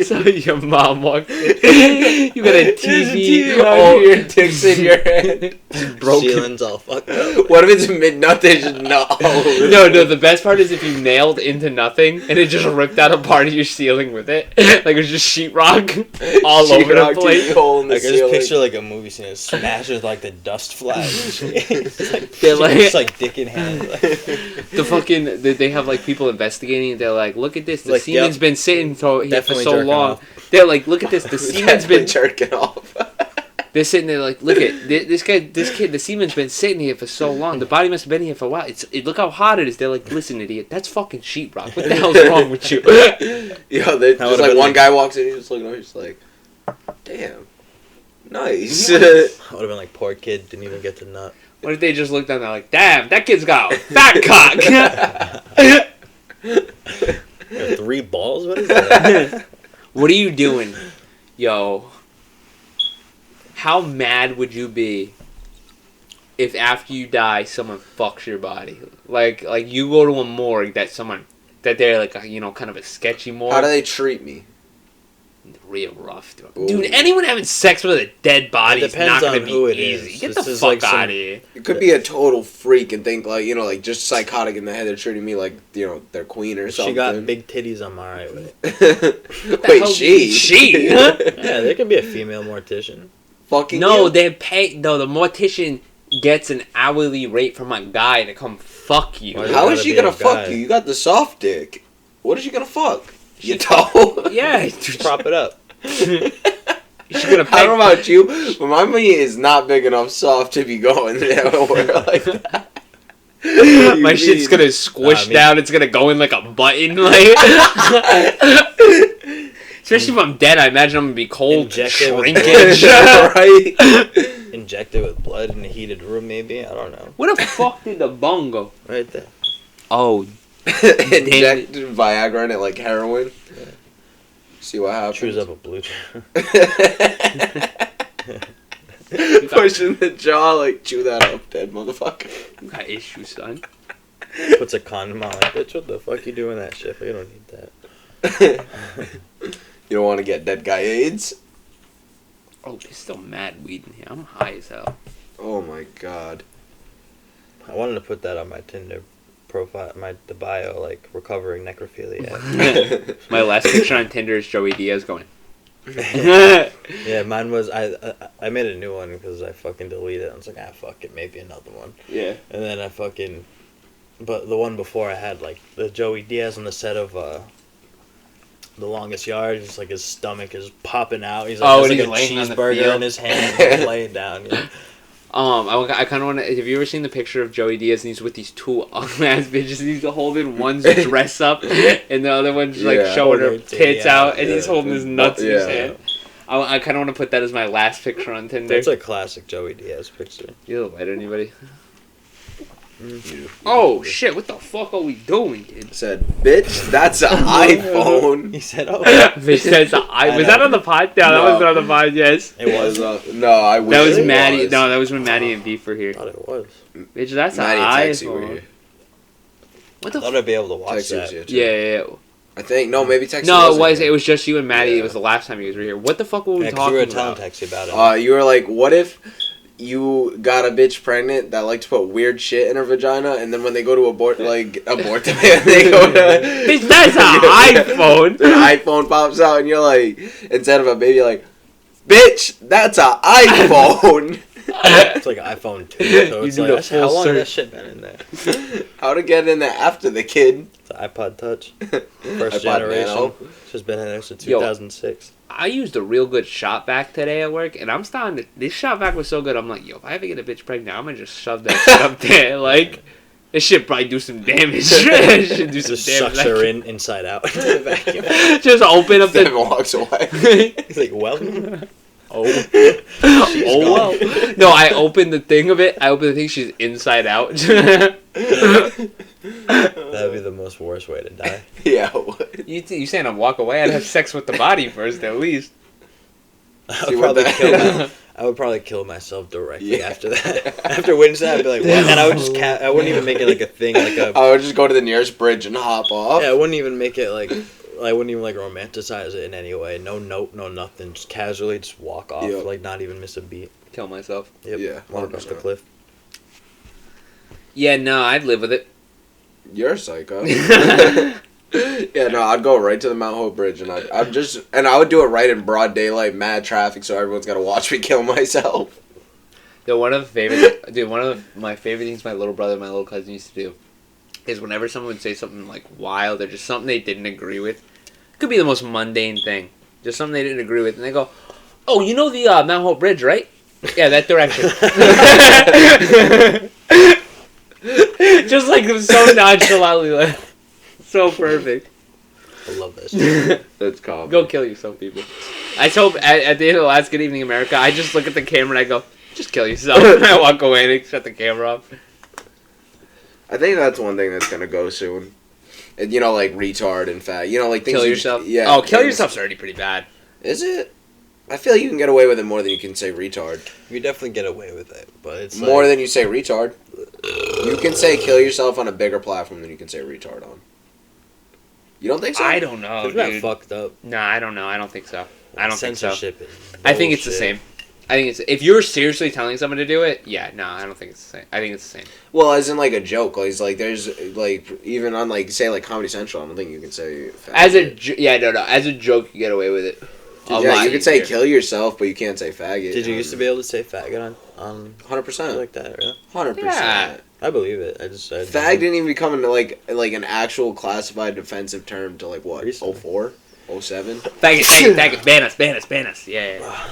So your mom walked in. You got a TV. Oh, your dick's in your head. Broken. Ceiling's all fucked up. What if it's mid-nut? They just nut all over No, the best part is if you nailed into nothing and it just ripped out a part of your ceiling with it. Like it was just sheetrock all over the place. Hole in the Like I just ceiling. picture like a movie scene. It smashes like the dust flies. It's like, They're like- it's like dick in hand. Like, The fucking they have like people investigating. They're like, look at this. The Like, semen's been sitting here for Definitely so jerking long. off. They're like, look at this. The semen's been. jerking off. They're sitting there like, look at this kid. The semen's been sitting here for so long. The body must have been here for a while. Look how hot it is. They're like, listen, idiot. That's fucking sheetrock. What the hell's wrong with you? Yo, they That just would've like been one like- guy walks in, he's just looking over, he's like, damn, nice. I would have been like, poor kid, didn't even get to nut. What if they just looked down there like, damn, that kid's got a fat cock. 3 balls? What is that? What are you doing? Yo. How mad would you be if after you die someone fucks your body? Like you go to a morgue that they're like a, kind of a sketchy morgue. How do they treat me? Real rough, dude. Ooh. Dude, anyone having sex with a dead body It is depends not gonna on be who it easy. is. Get This the is fuck like out of some- here. It could be a total freak and think like, like just psychotic in the head. They're treating me like, their queen or something. She got big titties, I'm alright with it. What the Wait, hell do she? you- She? Huh? Yeah, there could be a female mortician. Fucking No, you? they pay. No, the mortician gets an hourly rate from a guy to come fuck you. Why How gotta is she be a gonna fuck guy. you? You got the soft dick. What is she gonna fuck? Your toe? Yeah, Prop it up. she's gonna I pay. don't know about you, but my meat is not big enough soft to be going there like that. My shit's gonna squish me- down. It's gonna go in like a button, like. Especially if I'm dead, I imagine I'm gonna be cold, Inject it with shrinkage. right? Inject it with blood in a heated room, maybe? I don't know. Where the fuck did the bung go? Right there. Oh, Inject Viagra in it like heroin. Yeah. See what happens. Chews up a blue chew. Push in the jaw, like chew that up, dead motherfucker. you got issues, son. Puts a condom on. Like, bitch, what the fuck you doing that shit? We don't need that. You don't want to get dead guy AIDS? Oh, there's still mad weed in here. I'm high as hell. Oh my god. I wanted to put that on my Tinder profile, the bio, like, recovering necrophilia. My last picture on Tinder is Joey Diaz going. Yeah, mine was, I made a new one because I fucking deleted it. I was like, fuck it, maybe another one. Yeah. And then but the one before I had, like, the Joey Diaz on the set of, The Longest Yard. Just like his stomach is popping out. He's like, and has, he's like a laying on the cheeseburger field. in his hand, and laying down. You know? I kind of want to. Have you ever seen the picture of Joey Diaz and he's with these two ugly ass bitches? And he's holding one's dress up and the other one's like showing her tits out, and he's holding his nuts in his hand. I kind of want to put that as my last picture on Tinder. That's a classic Joey Diaz picture. You light anybody? Oh shit! What the fuck are we doing, kid? Said, bitch, that's an iPhone. He said, "Oh, Bitch, that's was that on the pod? No, that wasn't on the pod. Yes, it was." No, I wish that was it Maddie. was. No, that was when Maddie and Beef were here. I thought it was. Bitch, that's an Maddie and Texie were iPhone. here. What I the? thought I'd be able to watch Texie was that. here too. Yeah. I think maybe Texie. No, it wasn't was. here. It was just you and Maddie. Yeah. It was the last time you guys were here. What the fuck were we Yeah, 'cause talking we were about? telling Texie about it. You were like, what if you got a bitch pregnant that liked to put weird shit in her vagina, and then when they go to abort them, they go to... Bitch, that's an iPhone! The iPhone pops out, and you're like, instead of a baby, like, bitch, that's an iPhone! It's like an iPhone 2, so it's You like, do the how full long has that search. shit been in there? How to get in there after the kid? It's an iPod Touch. iPod First generation. Nano. It's just been in there since Yo. 2006. I used a real good shot vac today at work, and I'm starting to... This shot vac was so good, I'm like, yo, if I ever get a bitch pregnant, I'm gonna just shove that shit up there. Like, this shit probably do some damage. It should do some Just damage. sucks her in inside out into the vacuum. Just open up Devin the... walks away. He's like, well, Oh gone. well. No, I opened the thing of it. I opened the thing. She's inside out. that would be the most worst way to die. Yeah, what? You saying I'd walk away? I'd have sex with the body first, at least. See what I would probably kill myself directly Yeah. after that. After witnessing that, I'd be like, what? And I would just I wouldn't even make it like a thing, like a... I would just go to the nearest bridge and hop off. Yeah, I wouldn't even make it like... I wouldn't even like romanticize it in any way. No note, no nothing. Just casually just walk off, Yep. like not even miss a beat. Kill myself. Yep. Yeah, Walk off the 100%. cliff. Yeah, no, I'd live with it. You're a psycho. Yeah, no, I'd go right to the Mount Hope Bridge, and I would do it right in broad daylight, mad traffic, so everyone's gotta watch me kill myself. One of my favorite things my little brother and my little cousin used to do is whenever someone would say something like wild or just something they didn't agree with, it could be the most mundane thing, just something they didn't agree with, and they go, "Oh, you know the Mount Hope Bridge, right? Yeah, that direction." Just like so nonchalantly, like, so perfect. I love that shit. That's common. Go kill yourself, people. I told at the end of the last Good Evening America, I just look at the camera and I go, "Just kill yourself." And I walk away and shut the camera off. I think that's one thing that's gonna go soon. And, like retard and fat. Like things Kill you- yourself? Yeah. Oh, kill things- yourself's already pretty bad. Is it? I feel like you can get away with it more than you can say retard. You definitely get away with it, but it's More like, than you say retard. You can say kill yourself on a bigger platform than you can say retard on. You don't think so? I don't know, Isn't that dude. fucked up? No, I don't know. I don't think so. I don't think so. Censorship is I think it's the bullshit. same. I think it's if you're seriously telling someone to do it, yeah, no, I don't think it's the same. I think it's the same. Well, as in like a joke. Like there's like even on like say like Comedy Central, I don't think you can say faggot. As a joke, you get away with it. A Yeah, lot you can say easier. kill yourself, but you can't say faggot. Did you used to be able to say faggot on 100%. like that, really? 100%. Yeah. I believe it. I Fag didn't even become into like an actual classified offensive term till like what? Recently. 04? 07? Faggot, ban us. Yeah.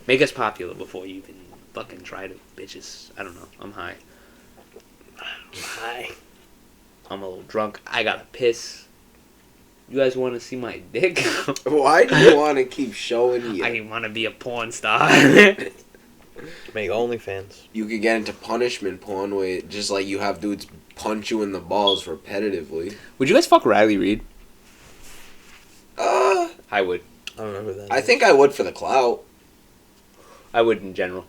Make us popular before you even fucking try to, bitches. I don't know. I'm high. Hi. I'm a little drunk. I gotta piss. You guys want to see my dick? Why do you want to keep showing you? I want to be a porn star. Make OnlyFans. You could get into punishment porn where just like you have dudes punch you in the balls repetitively. Would you guys fuck Riley Reid? I would. I don't know who that I is. think I would for the clout. I would in general.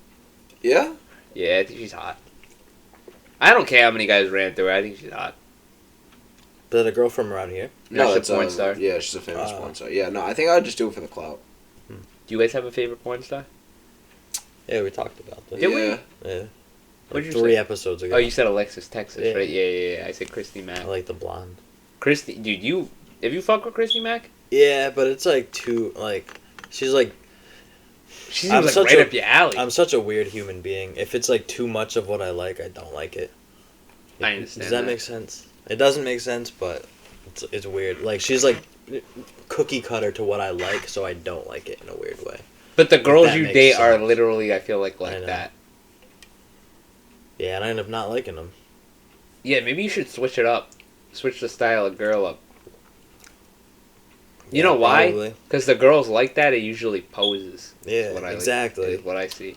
Yeah? Yeah, I think she's hot. I don't care how many guys ran through her. I think she's hot. That a girl from around here? No, that's she's a porn star. Yeah, she's a famous porn star. Yeah, no, I think I'd just do it for the clout. Do you guys have a favorite porn star? Yeah, we talked about that. Did we? Yeah. What'd you 3 say? episodes ago. Oh, you said Alexis Texas, Yeah. right? Yeah. I said Christy Mack. I like the blonde. Christy, dude, have you fucked with Christy Mack? Yeah, but it's like too she's like. She seems like right up your alley. I'm such a weird human being. If it's like too much of what I like, I don't like it. I understand. Does that make sense? It doesn't make sense, but it's weird. Like she's like cookie cutter to what I like, so I don't like it in a weird way. But the girls you makes date sense. are literally, I feel like I know. that. Yeah, and I end up not liking them. Yeah, maybe you should switch it up. Switch the style of girl up. You know why? Probably. Because the girls like that, it usually poses. Yeah, What I exactly. Is what I see.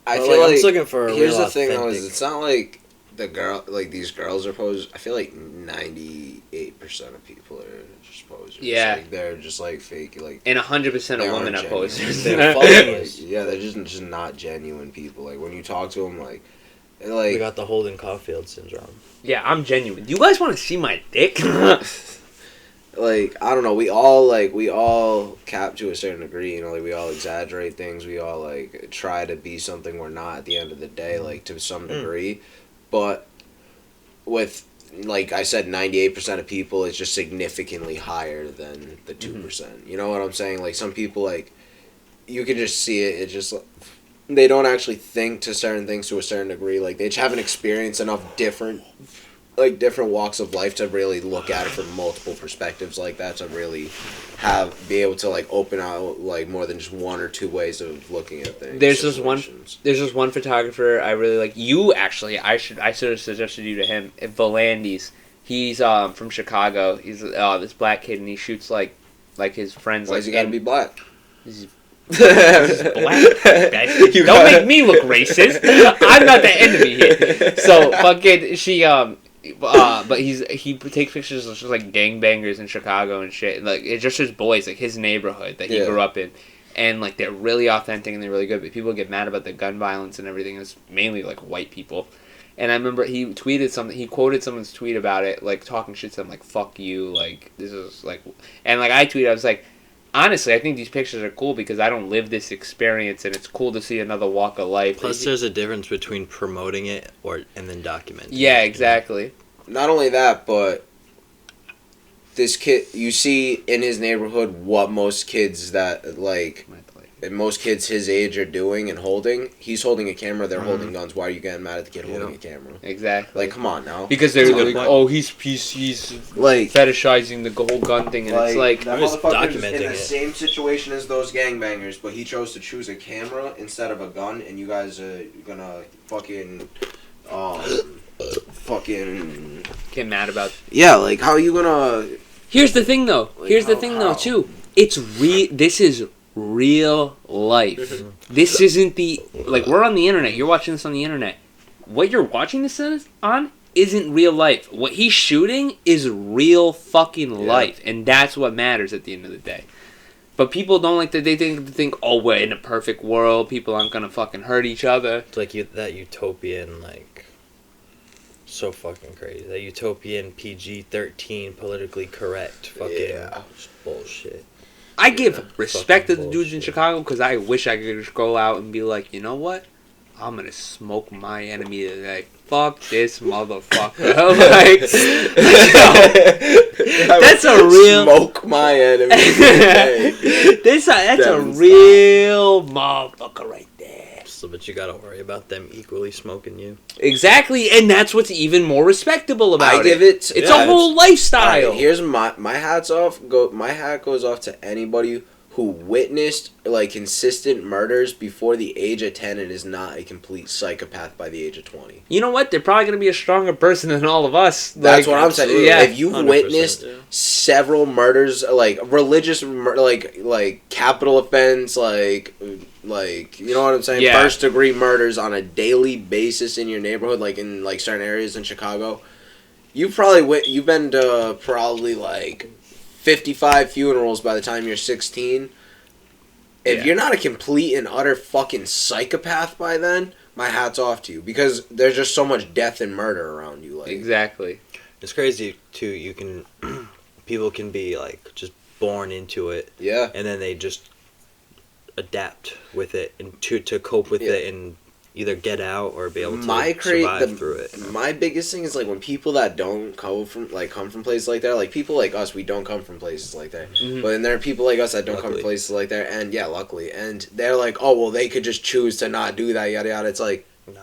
I But, feel like I'm just looking for a here's real the thing though, is authentic- it's not like these girls are posers. I feel like 98% of people are just posers. Yeah. Like, they're just like fake. Like And 100% they of women aren't are genuine. posers. They're Like, yeah, they're just not genuine people. Like when you talk to them, like We got the Holden Caulfield syndrome. Yeah, I'm genuine. Do you guys want to see my dick? like I don't know. We all cap to a certain degree. You know, like we all exaggerate things. We all like try to be something we're not at the end of the day, like to some degree. But with like I said, 98% of people is just significantly higher than the 2%. You know what I'm saying? Like some people, like you can just see it. It's just they don't actually think to certain things to a certain degree. Like they just haven't experienced enough different walks of life to really look at it from multiple perspectives like that, to really be able to like open out like more than just one or two ways of looking at things. There's this one photographer I really like. You actually, I should have suggested you to him. Volandis. He's from Chicago. He's this black kid, and he shoots like his friends. Why like is he gotta be black? He's black. Don't make me look racist. I'm not the enemy here. So fucking but he takes pictures of just like gangbangers in Chicago and shit. Like it's just his boys, like his neighborhood that he grew up in, and like they're really authentic and they're really good. But people get mad about the gun violence and everything. It's mainly like white people. And I remember he tweeted something. He quoted someone's tweet about it, like talking shit to them, like "fuck you," like this is like, and like I tweeted, I was like, honestly, I think these pictures are cool because I don't live this experience, and it's cool to see another walk of life. Plus, there's a difference between promoting it and then documenting. Yeah, exactly. Not only that, but this kid, you see in his neighborhood what most kids that like. And most kids his age are doing and holding. He's holding a camera. They're holding guns. Why are you getting mad at the kid holding a camera? Exactly. Like, come on now. Because they're like, oh, he's like fetishizing the whole gun thing, and it's like that just motherfucker's documenting in the it. same situation as those gangbangers, but he chose to choose a camera instead of a gun, and you guys are gonna fucking get mad about. Yeah, like how are you gonna? Here's the thing, though. How? Too. It's This is real life. This isn't like we're on the internet. You're watching this on the internet. What you're watching this on isn't real life. What he's shooting is real fucking life, and that's what matters at the end of the day. But people don't like that. They think, oh, we're in a perfect world. People aren't gonna fucking hurt each other. It's like that utopian, like, so fucking crazy. That utopian PG-13 politically correct fucking bullshit. I give respect to the dudes in bullshit. Chicago because I wish I could just go out and be like, you know what? I'm gonna smoke my enemy today. Fuck this motherfucker. Like, that's a real Smoke my enemy today. that's a real motherfucker right there. So, but you gotta worry about them equally smoking you. Exactly, and that's what's even more respectable about I give it. It's a whole lifestyle. Right, here's my hat's off. My hat goes off to anybody who witnessed like consistent murders before the age of 10 and is not a complete psychopath by the age of 20. You know what? They're probably gonna be a stronger person than all of us. That's what I'm saying. Yeah. If you've witnessed several murders, like religious, like capital offense, like you know what I'm saying, Yeah. 1st degree murders on a daily basis in your neighborhood, like in like certain areas in Chicago, you've been to probably like 55 funerals by the time you're 16. If you're not a complete and utter fucking psychopath by then, my hat's off to you, because there's just so much death and murder around you. Like Exactly. It's crazy too. You can people can be like just born into it. Yeah. And then they just adapt with it and to cope with it and either get out or be able to survive through it. My biggest thing is like when people that don't come from places like that, like people like us, we don't come from places like that. Mm-hmm. But then there are people like us that don't come from places like that, and yeah, luckily, and they're like, oh well, they could just choose to not do that, yada yada. It's like, No.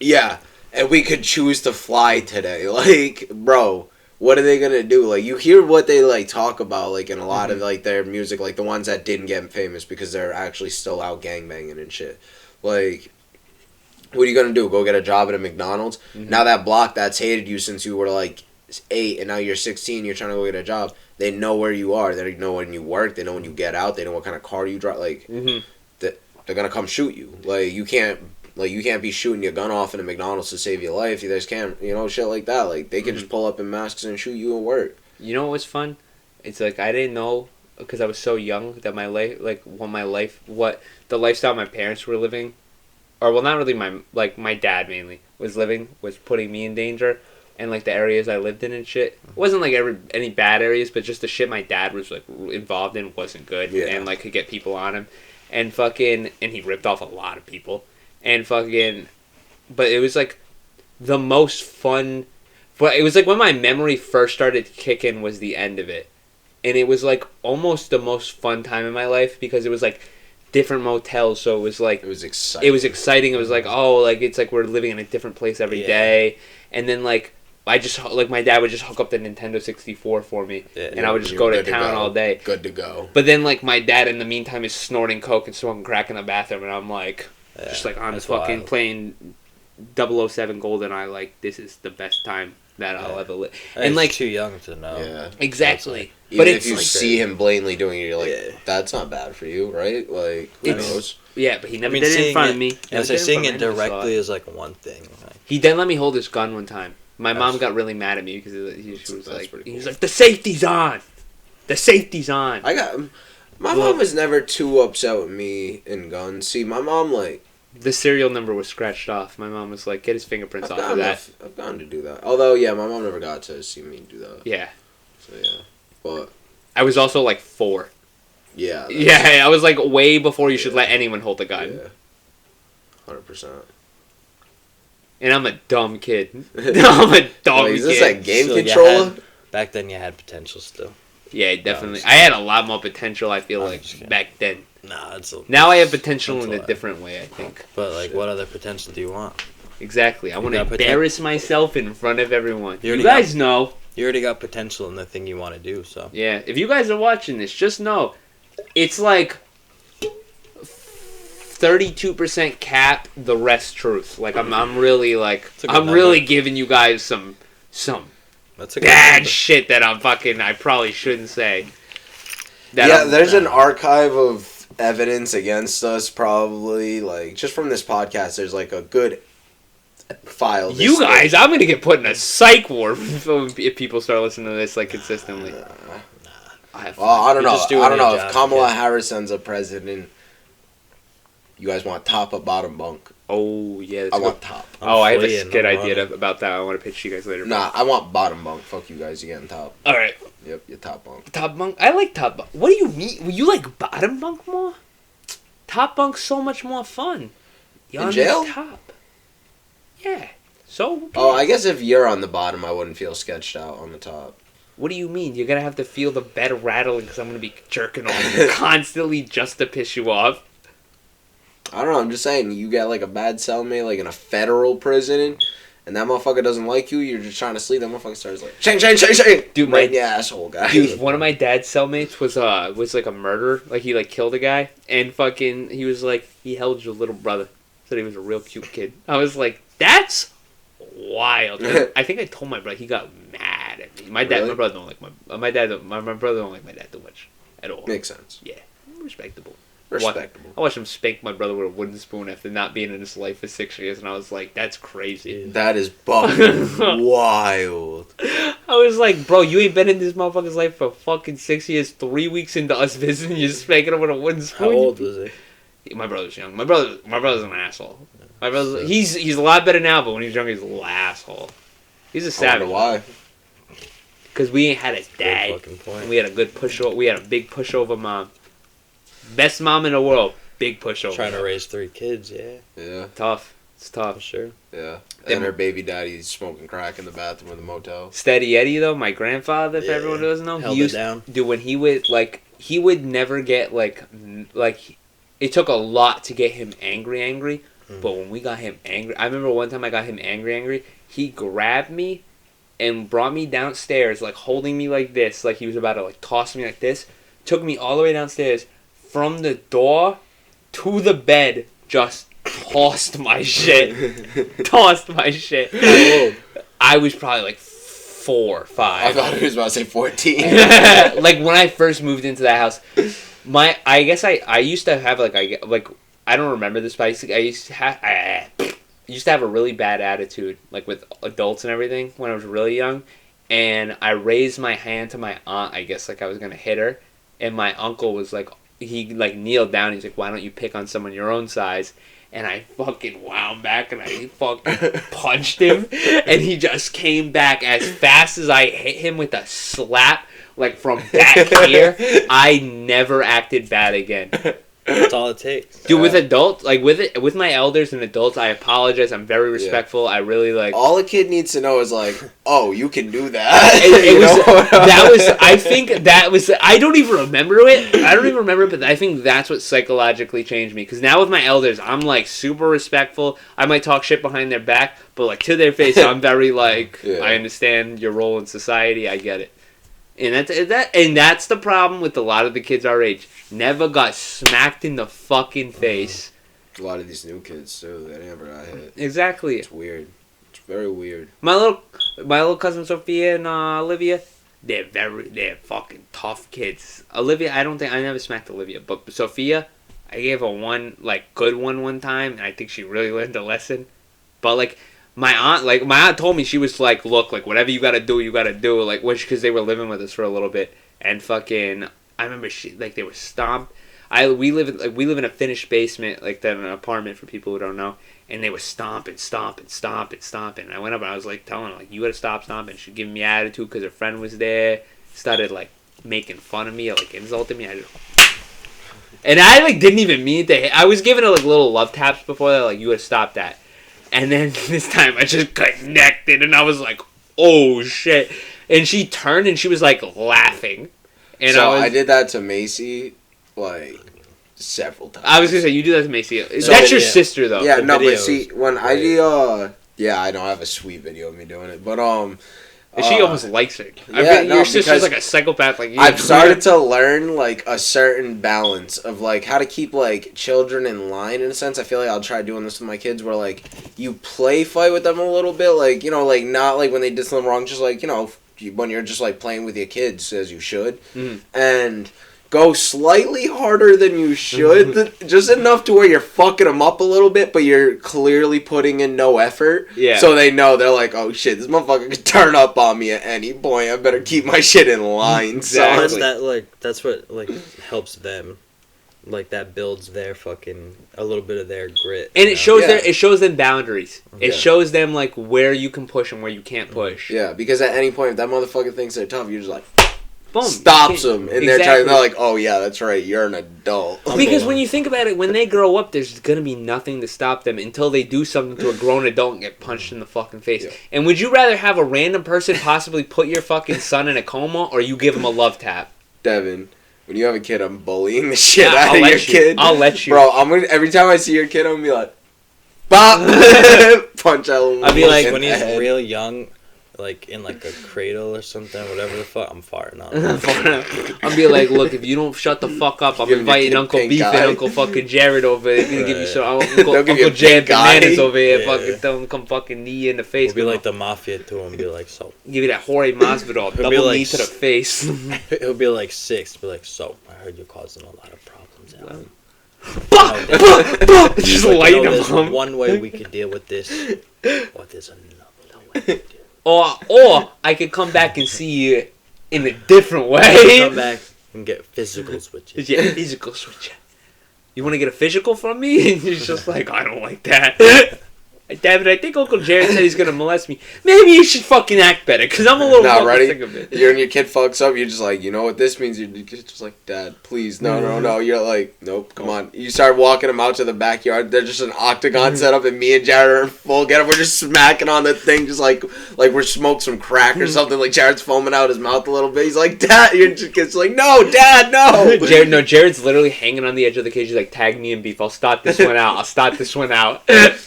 yeah, and we could choose to fly today, like, bro. What are they gonna do? Like, you hear what they like talk about, like in a lot of like their music, like the ones that didn't get famous because they're actually still out gangbanging and shit. Like, what are you gonna do? Go get a job at a McDonald's? Mm-hmm. Now that block that's hated you since you were like 8, and now you're 16, you're trying to go get a job. They know where you are. They know when you work. They know when you get out. They know what kind of car you drive. Like, they're gonna come shoot you. Like, you can't be shooting your gun off in a McDonald's to save your life. You guys can't, shit like that. Like, they can just pull up in masks and shoot you at work. You know what was fun? It's like I didn't know because I was so young that my life, what the lifestyle my parents were living, or well, not really my dad mainly was living, was putting me in danger, and like the areas I lived in and shit. It wasn't like any bad areas, but just the shit my dad was like involved in wasn't good, and like could get people on him, and he ripped off a lot of people. And fucking, but it was like the most fun, but it was like when my memory first started kicking was the end of it. And it was like almost the most fun time in my life because it was like different motels. So it was like, it was exciting. It was like, oh, like it's like we're living in a different place every day. And then like, my dad would just hook up the Nintendo 64 for me, and I would just go to town all day. Good to go. But then like my dad in the meantime is snorting coke and smoking crack in the bathroom, and I'm like, just like on fucking wild. Playing 007 GoldenEye, like this is the best time that I'll ever live. And like too young to know. Yeah, exactly. Like, but if you see him blatantly doing it, you're like, that's not bad for you, right? Like, who knows? Yeah, but he never did it in front of me. Yeah, so seeing it directly is like one thing. Like, he didn't let me hold his gun one time. My mom got really mad at me because he was like, the safety's on. The safety's on. My mom was never too upset with me in guns. See, my mom, like... The serial number was scratched off. My mom was like, get his fingerprints off of that. I've gotten to do that. Although, yeah, my mom never got to see me do that. Yeah. So, yeah. But... I was also like 4. Yeah. Yeah, I was like way before you should let anyone hold a gun. Yeah. 100%. And I'm a dumb kid. I'm a dumb kid. Is this like game controller? Back then you had potential still. Yeah, definitely. I had a lot more potential, I feel like, back then. Nah, now I have potential in a different way, I think. But, like, what other potential do you want? Exactly. I want to embarrass myself in front of everyone. You guys know. You already got potential in the thing you want to do, so. Yeah, if you guys are watching this, just know, it's like 32% cap, the rest truth. Like, I'm really, like, I'm really giving you guys some bad shit that I probably shouldn't say. There's an archive of evidence against us, probably, like, just from this podcast, there's, like, a good file. You guys, I'm gonna get put in a psych ward if people start listening to this, like, consistently. I don't know. I don't know. If Kamala Harris ends up president, you guys want top or bottom bunk? Oh, yeah. I want top. I have a good idea about that. I want to pitch you guys later. Nah, I want bottom bunk. Fuck you guys. You getting top. All right. Yep, you're top bunk. Top bunk? I like top bunk. What do you mean? You like bottom bunk more? Top bunk's so much more fun. You're in on jail? The top. Yeah. So? Oh, I guess if you're on the bottom, I wouldn't feel sketched out on the top. What do you mean? You're going to have to feel the bed rattling because I'm going to be jerking off you constantly just to piss you off? I don't know, I'm just saying, you get like a bad cellmate, like in a federal prison, and that motherfucker doesn't like you, you're just trying to sleep, that motherfucker starts like, shang! Dude, right in the asshole, guy. Dude, one of my dad's cellmates was like a murderer, like he like killed a guy, and fucking, he was like, he held your little brother, said he was a real cute kid. I was like, that's wild. I think I told my brother, he got mad at me. My brother don't like my brother don't like my dad too much, at all. Makes sense. Yeah, respectable. I watched him spank my brother with a wooden spoon after not being in his life for 6 years, and I was like, that's crazy. That is fucking wild. I was like, bro, you ain't been in this motherfucker's life for fucking 6 years, 3 weeks into us visiting, you're spanking him with a wooden spoon. How old was he? My brother's young. My brother's an asshole. My brother's he's a lot better now, but when he was young, he's a little asshole. He's a savage. I wonder why. Because we ain't had a Good dad. fucking point. And we had a good pushover. We had a big pushover mom. Best mom in the world. Big pushover. Trying to raise 3 kids, yeah. Yeah. Tough. It's For tough. sure. Yeah. Them- And her baby daddy's smoking crack in the bathroom of the motel. Steady Eddie though, my grandfather, if Yeah. everyone doesn't know, Held he used it down. dude when he would never get like it took a lot to get him angry. But when we got him angry, I remember one time I got him angry. He grabbed me and brought me downstairs, like holding me like this, like he was about to like toss me like this. Took me all the way downstairs, from the door to the bed, just tossed my shit. Tossed my shit. I was probably like 4 or 5. I thought he was about to say 14. Like when I first moved into that house, I guess I used to have I don't remember this, but I used to have a really bad attitude, like with adults and everything when I was really young, and I raised my hand to my aunt, I guess like I was gonna hit her, and my uncle was like, he like kneeled down, he's like, why don't you pick on someone your own size? And I fucking wound back and I fucking punched him, and he just came back as fast as I hit him with a slap, like from back here. I never acted bad again. That's all it takes. Dude, with adults, like with my elders and adults, I apologize. I'm very respectful. I really like. All a kid needs to know is like, oh, you can do that. It was that was. I think that was. I don't even remember it. But I think that's what psychologically changed me. Because now with my elders, I'm like super respectful. I might talk shit behind their back, but like to their face, I'm very like, I understand your role in society. I get it. And that's the problem with a lot of the kids our age. Never got smacked in the fucking face. A lot of these new kids too, they never got hit. Exactly. It's weird. It's very weird. My little cousin Sophia and Olivia, they're fucking tough kids. Olivia, I never smacked Olivia, but Sophia, I gave her one good one time, and I think she really learned a lesson. But like. My aunt told me, she was like, look, like, whatever you gotta do, like, because they were living with us for a little bit, and fucking, I remember they were stomped. We live in a finished basement, like, that in an apartment for people who don't know, and they were stomping. And I went up and I was like, telling her, like, you gotta stop stomping. She giving me attitude because her friend was there, started like making fun of me or like insulting me. And I like didn't even mean to hit. I was giving her like little love taps before that, like, you gotta stop that. And then this time I just connected and I was like, oh shit. And she turned and she was like laughing. And so I did that to Macy like several times. I was gonna say, you do that to Macy. That's your sister though. Yeah, no, video but see, when I do, yeah, I know I have a sweet video of me doing it, but She almost likes it. Your sister's like a psychopath like you. I've started to learn like a certain balance of like how to keep like children in line in a sense. I feel like I'll try doing this with my kids where like you play fight with them a little bit, like, you know, like not like when they did something wrong, just like, you know, when you're just like playing with your kids as you should, and go slightly harder than you should, just enough to where you're fucking them up a little bit, but you're clearly putting in no effort. Yeah. So they know, they're like, oh shit, this motherfucker could turn up on me at any point. I better keep my shit in line. Exactly. Son. That's what like helps them. Like that builds their fucking a little bit of their grit. And it shows Yeah. it shows them boundaries. It Yeah. shows them like where you can push and where you can't push. Yeah, because at any point, if that motherfucker thinks they're tough, you're just like, Boom. stops them. And Exactly. they're like, oh yeah, that's right, you're an adult. Because when you think about it, when they grow up, there's gonna be nothing to stop them until they do something to a grown adult and get punched in the fucking face. Yeah. And would you rather have a random person possibly put your fucking son in a coma, or you give him a love tap? Devin, when you have a kid, I'm bullying the shit Yeah, out I'll of let your you. kid. I'll let you. Bro, every time I see your kid, I'm gonna be like, bop! Punch out. I'll be like, when he's real young, like in like a cradle or something, whatever the fuck, I'm farting on him. I'll be like, look, if you don't shut the fuck up, I'm Give him your inviting kid Uncle pink Beef eye. and Uncle fucking Jared over. They're gonna give you some They'll give you Uncle a Jared pink eye. bananas over here. Yeah. Fucking tell him come fucking knee you in the face. We'll be like the mafia to him, be like, so. Give you that Jorge Masvidal He'll double be like knee to the face. He'll be like 6, be like, so, I heard you're causing a lot of problems, Alan. Just Like, light you know, him there's up. one way we could deal with this, or there's another way to deal. Or I could come back and see you in a different way. Come back and get physical switches. Yeah, physical switch. You want to get a physical from me? And he's just like, I don't like that. David, I think Uncle Jared said he's gonna molest me. Maybe you should fucking act better, because I'm a little Now, fucking ready? sick of it. You're and your kid fucks up. You're just like, you know what this means? You're just like, Dad, please, no. You're like, nope, come on. You start walking them out to the backyard. There's just an octagon set up, and me and Jared are in full get up. We're just smacking on the thing, just like we're smoked some crack or something. Like Jared's foaming out his mouth a little bit. He's like, Dad, your kid's like, no, Dad, no. Jared's literally hanging on the edge of the cage. He's like, tag me in beef. I'll start this one out.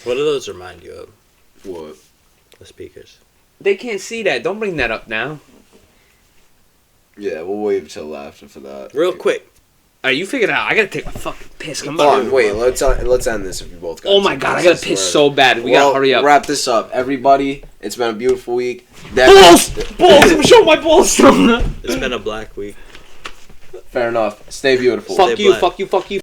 What do those remind you of? What? The speakers. They can't see that. Don't bring that up now. Yeah, we'll wait until after for that. Real quick. Alright, you figure it out. I gotta take my fucking piss. Come Hold on. on, wait. Let's end this if we both got. Oh my god, I gotta piss so bad. We gotta hurry up. Wrap this up, everybody. It's been a beautiful week. Balls! I'm showing my balls. It's been a black week. Fair enough. Stay beautiful. Fuck you.